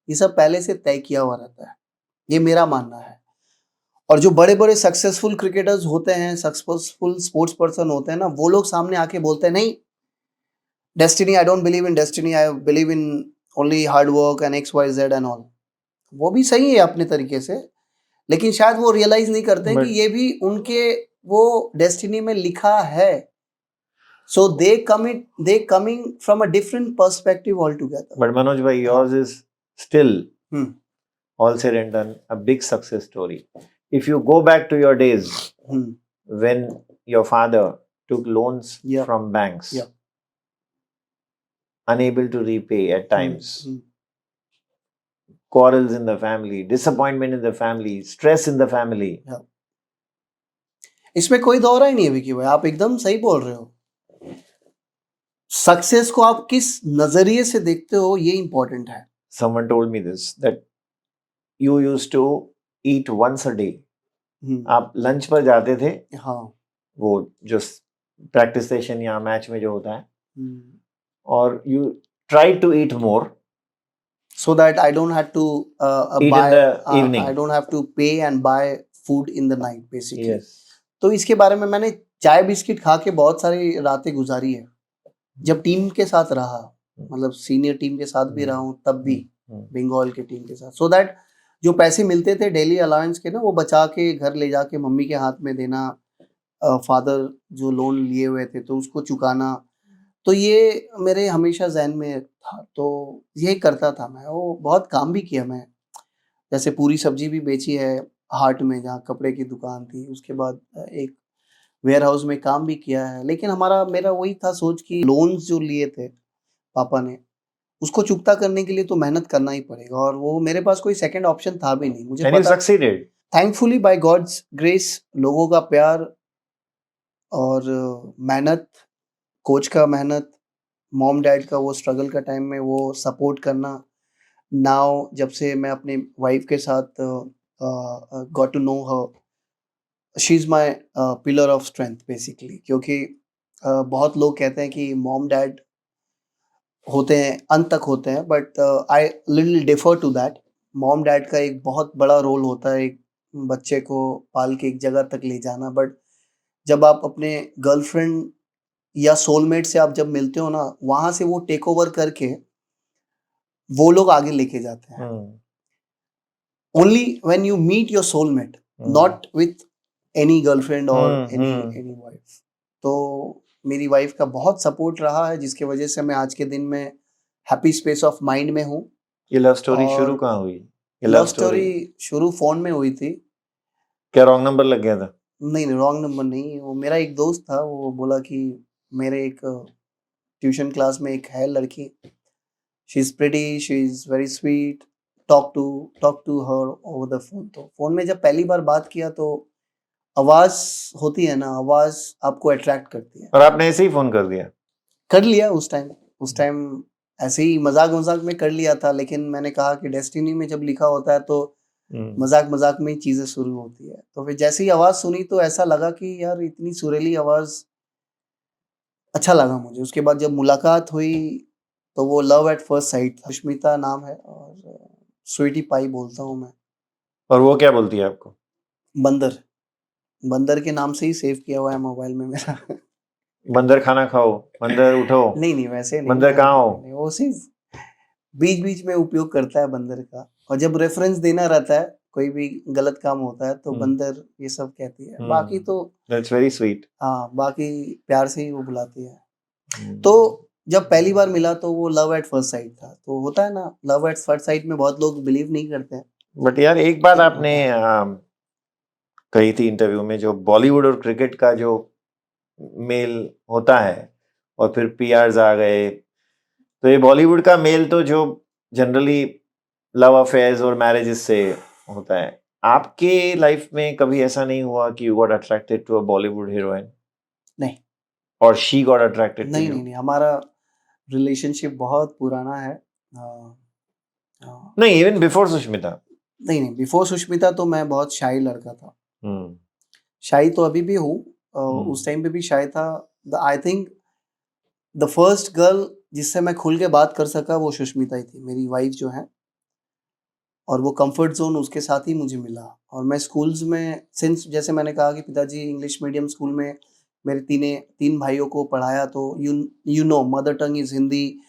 ये सब पहले से तय किया हुआ रहता है, ये मेरा मानना है। और जो बड़े बड़े सक्सेसफुल क्रिकेटर्स होते हैं, सक्सेसफुल स्पोर्ट्स पर्सन होते हैं ना, वो लोग सामने आके बोलते हैं नहीं, destiny, I don't believe in destiny, I believe in only hard work and XYZ and all. वो भी सही है अपने तरीके से, लेकिन शायद वो रियलाइज नहीं करते कि ये भी उनके वो डेस्टिनी में लिखा है. So they coming from a different perspective altogether. But Manoj bhai, हाँ. yours is still Hmm. all said and done a big success story. If you go back to your days Hmm. when your father took loans Yeah. from banks, Yeah. unable to repay at times, Hmm. quarrels in the family, disappointment in the family, stress in the family. Yeah. इसमें कोई दौरा ही नहीं है विकी भाई, आप एकदम सही बोल रहे हो. सक्सेस को आप किस नजरिए से देखते हो ये इंपॉर्टेंट है. Someone told me this, that you used to eat once a day. हम्म. आप लंच पर जाते थे, हाँ. वो जो प्रैक्टिस सेशन या मैच में जो होता है, हम्म. और you try to eat more So that I don't have to eat buy. in the evening. I don't have to pay and buy food in the night basically. Yes. तो इसके बारे में मैंने चाय बिस्किट खा के बहुत सारी रातें गुजारी है. जब टीम के साथ रहा, मतलब सीनियर टीम के साथ भी रहा हूँ, तब भी बंगाल के टीम के साथ. सो दैट जो पैसे मिलते थे डेली अलाउंस के ना, वो बचा के घर ले जाके मम्मी के हाथ में देना, फादर जो लोन लिए हुए थे तो उसको चुकाना, तो ये मेरे हमेशा जहन में था. तो यही करता था मैं. वो बहुत काम भी किया मैं, जैसे पूरी सब्जी भी बेची है हाट में जहाँ कपड़े की दुकान थी. उसके बाद एक वेयर हाउस में काम भी किया है. लेकिन मेरा वही था सोच कि लोन्स जो लिए थे पापा ने, उसको चुकता करने के लिए तो मेहनत करना ही पड़ेगा, और वो मेरे पास कोई सेकंड ऑप्शन था भी नहीं. मुझे And you पता, succeeded. Thankfully by God's grace, लोगों का प्यार और मेहनत, कोच का मेहनत, मॉम डैड का वो स्ट्रगल का टाइम में वो सपोर्ट करना. नाउ जब से मैं अपने वाइफ के साथ got to know her, she is my pillar of strength basically. क्योंकि बहुत लोग कहते हैं कि मॉम डैड होते हैं, अंत तक होते हैं, but I little differ to that. Mom dad का एक बहुत बड़ा रोल होता है एक बच्चे को पाल के एक जगह तक ले जाना. बट जब आप अपने गर्लफ्रेंड या सोलमेट से आप जब मिलते हो ना, वहां से वो टेक ओवर करके वो लोग आगे लेके जाते हैं. Only when you meet your soulmate, not with any girlfriend और एनी वाइफ. तो मेरी वाइफ का बहुत सपोर्ट रहा है, जिसके वजह से मैं आज के दिन में हैप्पी स्पेस ऑफ माइंड में हूँ. ये लव स्टोरी और शुरू कहाँ हुई? ये लव स्टोरी शुरू फोन में हुई थी. क्या रॉन्ग नंबर लग गया था? नहीं, रॉन्ग नंबर नहीं. वो मेरा एक दोस्त था, वो बोला कि मेरे एक ट्यूशन क्लास में एक है लड़की, she is pretty, she is very sweet, talk to her over the phone. तो फोन में जब पहली बार बात किया तो आवाज होती है ना, आवाज आपको अट्रैक्ट करती है. और आपने ऐसे ही फोन कर दिया? कर लिया उस टाइम ऐसे ही मजाक में कर लिया था. लेकिन मैंने कहा कि डेस्टिनी में जब लिखा होता है तो मजाक में ही चीजें शुरू होती है. तो फिर जैसे ही आवाज सुनी तो ऐसा लगा कि यार इतनी सुरीली आवाज, अच्छा लगा मुझे. उसके बाद जब मुलाकात हुई तो वो लव एट फर्स्ट साइट था. सुष्मिता नाम है और स्वीटी पाई बोलता हूँ मैं. और वो क्या बोलती है आपको? बंदर के नाम से ही सेव किया हुआ है मोबाइल में मेरा. बंदर खाना खाओ, बंदर उठो. नहीं वैसे नहीं. बंदर कहाँ हो? वो सिर्फ बीच में उपयोग करता है बंदर का. और जब रेफरेंस देना रहता है, कोई भी गलत काम होता है तो बंदर ये सब कहती है. बाकी तो दैट्स वेरी स्वीट. हाँ, बाकी प्यार से ही वो बुलाती है. तो जब पहली बार मिला तो वो लव एट फर्स्ट साइट था. तो होता है ना, लव एट फर्स्ट साइट में बहुत लोग बिलीव नहीं करते हैं. बट यार एक बात आपने कही थी इंटरव्यू में, जो बॉलीवुड और क्रिकेट का जो मेल होता है और फिर पीआरस आ गए, तो ये बॉलीवुड का मेल तो जो जनरली लव अफेयर्स और मैरिजेस से होता है, आपके लाइफ में कभी ऐसा नहीं हुआ कि you got attracted to a Bollywood heroine? नहीं. और शी गॉट अट्रैक्टेड? नहीं, हमारा रिलेशनशिप बहुत पुराना है. नहीं, इवन बिफोर सुष्मिता? नहीं, बिफोर सुष्मिता तो मैं बहुत शाई लड़का था. शाई तो अभी भी हूँ, उस टाइम पे भी शाई था. I think the first girl जिससे मैं खुल के बात कर सका वो सुष्मिता ही थी, मेरी वाइफ जो है. और वो कंफर्ट जोन उसके साथ ही मुझे मिला. और मैं स्कूल्स में, सिंस जैसे मैंने कहा कि पिताजी इंग्लिश मीडियम स्कूल में मेरे तीन भाइयों को पढ़ाया, तो you know mother tongue is Hindi.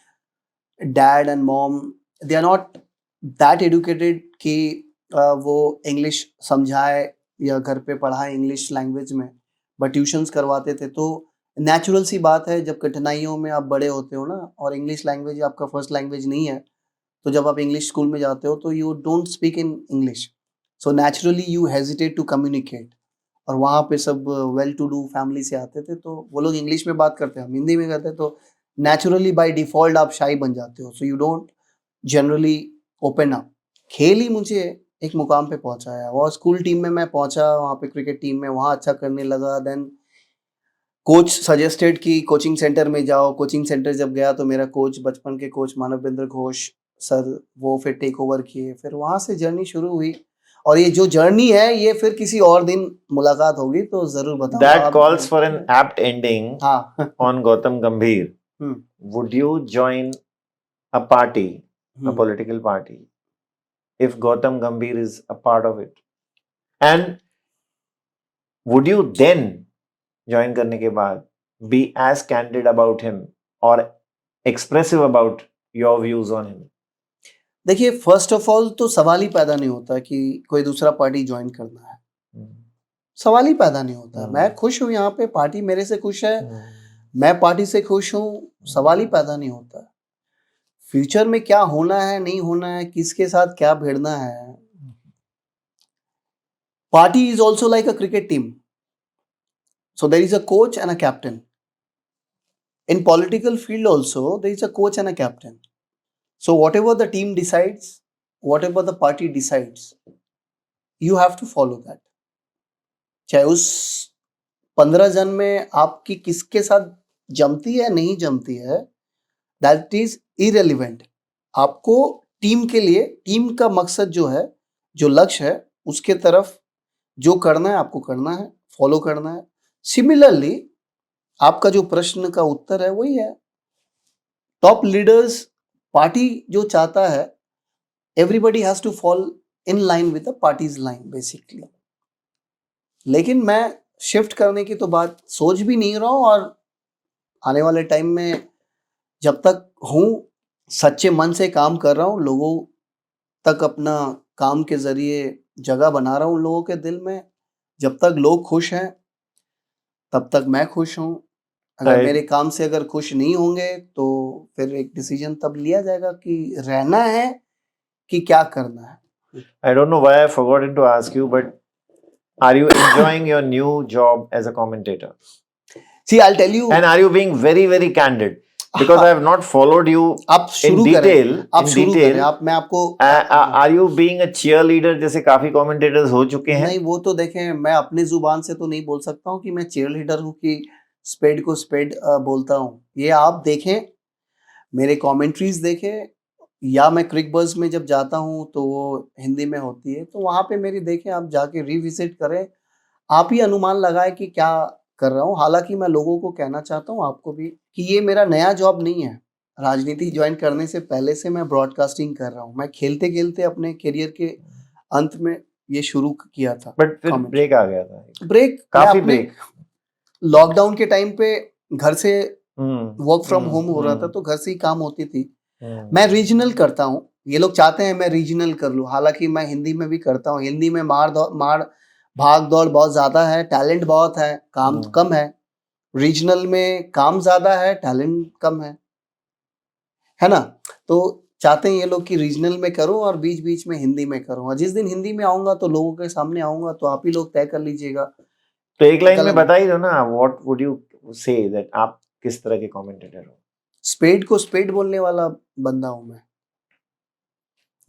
Dad and mom they are not that educated कि वो इंग्लिश समझाए या घर पे पढ़ाए इंग्लिश लैंग्वेज में. बट ट्यूशन्स करवाते थे। तो नेचुरल सी बात है, जब कठिनाइयों में आप बड़े होते हो ना, और इंग्लिश लैंग्वेज आपका फर्स्ट लैंग्वेज नहीं है, तो जब आप इंग्लिश स्कूल में जाते हो तो you don't speak in English, so naturally you hesitate to communicate. और वहाँ पे सब वेल टू डू फैमिली से आते थे, तो वो लोग इंग्लिश में बात करते हैं, हम हिंदी में करते हैं, तो नेचुरली बाय डिफ़ॉल्ट आप शाई बन जाते हो, so you don't generally open up. खेल ही मुझे एक मुकाम पे पहुँचाया, और स्कूल टीम में मैं पहुँचा, वहाँ पे क्रिकेट टीम में, वहाँ अच्छा करने लगा। देन कोच सजेस्टेड कि कोचिंग सेंटर में जाओ। कोचिंग सेंटर जब गया तो मेरा कोच, बचपन के कोच मानवेंद्र घोष सर, वो फिर टेक ओवर किए। फिर वहाँ से जर्नी शुरू हुई, और ये जो जर्नी है ये फिर किसी और दिन मुलाकात होगी तो ज़रूर बताऊँगा। That आप calls for an apt ending हाँ। on Gautam Gambhir. Hmm, Would you join a party, a hmm. political party, if Gautam Gambhir is a part of it? And would you then join करने के बाद be as candid about him or expressive about your views on him? देखिए, फर्स्ट ऑफ ऑल तो सवाल ही पैदा नहीं होता कि कोई दूसरा पार्टी जॉइन करना है। सवाल ही पैदा नहीं होता। मैं खुश हूँ यहाँ पे, पार्टी मेरे से खुश है, मैं पार्टी से खुश हूँ, सवाल ही पैदा नहीं होता। फ्यूचर में क्या होना है, नहीं होना है, किसके साथ क्या भिड़ना है। Party is also like a cricket team, so there is a coach and a captain. In political field also there is a coach and a captain. So whatever the team decides, whatever the party decides, you have to follow that. चाहे उस 15 जन में आपकी किसके साथ जमती है, नहीं जमती है, दैट इज इरेलीवेंट। आपको टीम के लिए, टीम का मकसद जो है, जो लक्ष्य है, उसके तरफ जो करना है आपको करना है, फॉलो करना है। सिमिलरली आपका जो प्रश्न का उत्तर है वही है, टॉप लीडर्स, पार्टी जो चाहता है, everybody has to fall in line with the party's line basically. लेकिन मैं शिफ्ट करने की तो बात सोच भी नहीं रहा हूँ, और आने वाले टाइम में जब तक हूँ सच्चे मन से काम कर रहा हूँ, लोगों तक अपना काम के जरिए जगह बना रहा हूँ लोगों के दिल में। जब तक लोग खुश हैं तब तक मैं खुश हूँ। अगर Right. मेरे काम से अगर खुश नहीं होंगे तो फिर एक डिसीजन तब लिया जाएगा कि रहना है कि क्या करना है। I don't know why I forgot to ask you, but are you enjoying your new job as a commentator? See, I'll tell you. And are you being very, very candid? Because I have not followed you आप in शुरू करें, detail. आप In शुरू detail. करें, आप, मैं आपको Are you being a cheerleader जैसे काफी commentators हो चुके हैं? नहीं, वो तो देखें, मैं अपनी जुबान से तो नहीं बोल सकता हूँ कि मैं चीयर लीडर हूँ कि स्पेड को स्पेड बोलता हूँ। ये आप देखें, मेरे कमेंट्रीज देखें, या मैं क्रिक बज़ में जब जाता हूँ तो वो हिंदी में होती है, तो वहाँ पे मेरी देखें, आप जाके रिविजिट करें, आप ही अनुमान लगाएं कि क्या कर रहा हूँ। हालांकि मैं लोगों को कहना चाहता हूँ, आपको भी, कि ये मेरा नया जॉब नहीं है। राजनीति ज्वाइन करने से पहले से मैं ब्रॉडकास्टिंग कर रहा हूँ। मैं खेलते खेलते अपने करियर के अंत में ये शुरू किया था। बट फिर ब्रेक आ गया था। ब्रेक, काफी ब्रेक। लॉकडाउन के टाइम पे घर से वर्क फ्रॉम होम हो रहा था, तो घर से ही काम होती थी। मैं रीजनल करता हूँ, ये लोग चाहते हैं मैं रीजनल कर लूँ, हालांकि मैं हिंदी में भी करता हूँ। हिंदी में मार भाग दौड़ बहुत ज्यादा है, टैलेंट बहुत है, काम कम है। रीजनल में काम ज्यादा है, टैलेंट कम है ना। तो चाहते हैं ये लोग कि रीजनल में करूं और बीच बीच में हिंदी में करूं, और जिस दिन हिंदी में आऊंगा तो लोगों के सामने आऊंगा, तो आप ही लोग तय कर लीजिएगा। तो एक लाइन में बता ही दो ना, what would you say that आप किस तरह के कमेंटेटर हो? स्पेड को स्पेड बोलने वाला बंदा हूं मैं।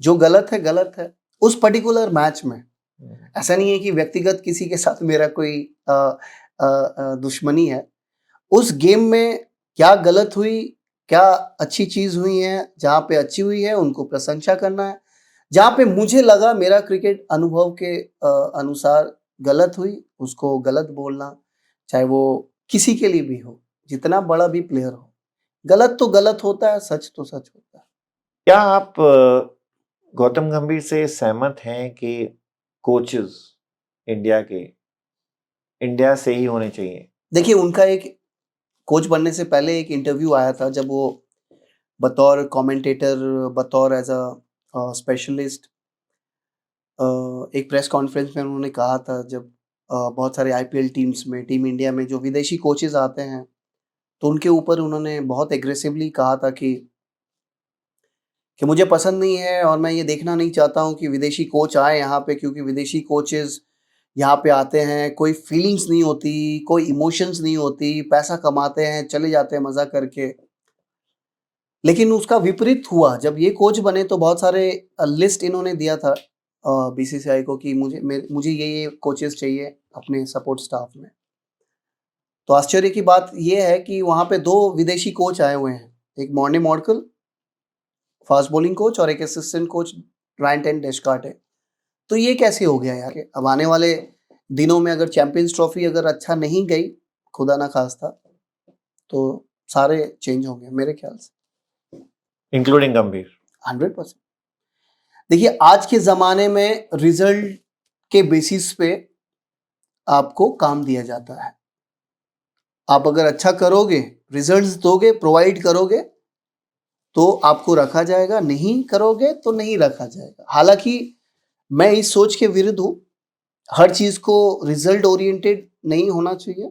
जो गलत है उस पर्टिकुलर मैच में। ऐसा नहीं है कि व्यक्तिगत किसी के साथ मेरा कोई दुश्मनी है। उस गेम में क्या गलत हुई, क्या अच्छी चीज हुई है, जहाँ पे अच्छी हुई है उनको प्रशंसा करना है, जहाँ पे मुझे लगा मेरा क्रिकेट अनुभव के अनुसार गलत हुई उसको गलत बोलना, चाहे वो किसी के लिए भी हो, जितना बड़ा भी प्लेयर हो। गलत तो गलत होता है, सच तो सच होता है। क्या आप गौतम गंभीर से सहमत हैं कि कोचेस इंडिया से ही होने चाहिए? देखिए, उनका एक कोच बनने से पहले एक इंटरव्यू आया था, जब वो बतौर कमेंटेटर, बतौर एज अ स्पेशलिस्ट, एक प्रेस कॉन्फ्रेंस में उन्होंने कहा था, जब बहुत सारे आईपीएल टीम्स में, टीम इंडिया में जो विदेशी कोचेस आते हैं, तो उनके ऊपर उन्होंने बहुत एग्रेसिवली कहा था कि मुझे पसंद नहीं है और मैं ये देखना नहीं चाहता हूँ कि विदेशी कोच आए यहाँ पे, क्योंकि विदेशी कोचेस यहाँ पे आते हैं, कोई फीलिंग्स नहीं होती, कोई इमोशंस नहीं होती, पैसा कमाते हैं, चले जाते हैं मज़ा करके। लेकिन उसका विपरीत हुआ, जब ये कोच बने तो बहुत सारे लिस्ट इन्होंने दिया था बीसीसीआई को कि मुझे ये कोचेस चाहिए अपने सपोर्ट स्टाफ में। तो आश्चर्य की बात ये है कि वहाँ पे 2 विदेशी कोच आए हुए हैं, एक Morne Morkel fast bowling coach और एक असिस्टेंट कोच रायन टेन डेस्कार्ट है। तो ये कैसे हो गया यार? अब आने वाले दिनों में अगर चैंपियंस ट्रॉफी अगर अच्छा नहीं गई, खुदा ना खास्ता, तो सारे चेंज होंगे मेरे ख्याल से, इंक्लूडिंग गंभीर। 100%। देखिए, आज के ज़माने में रिजल्ट के बेसिस पे आपको काम दिया जाता है। आप अगर अच्छा करोगे, रिजल्ट्स दोगे, प्रोवाइड करोगे, तो आपको रखा जाएगा, नहीं करोगे तो नहीं रखा जाएगा। हालांकि मैं इस सोच के विरुद्ध हूँ, हर चीज़ को रिजल्ट ओरिएंटेड नहीं होना चाहिए,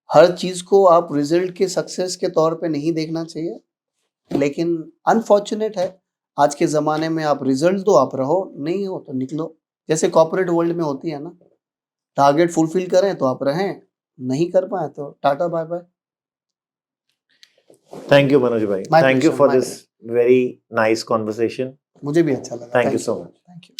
हर चीज़ को आप रिजल्ट के सक्सेस के तौर पे नहीं देखना चाहिए। लेकिन अनफॉर्चुनेट है, आज के ज़माने में आप रिजल्ट दो, आप रहो, नहीं हो तो निकलो। जैसे कॉर्पोरेट वर्ल्ड में होती है ना, टारगेट फुलफिल करें तो आप रहें, नहीं कर पाए तो tata bye bye. Thank you Manoj भाई, My thank you pleasure, for my this very nice conversation. मुझे भी अच्छा लगा। Thank you so much. Thank you.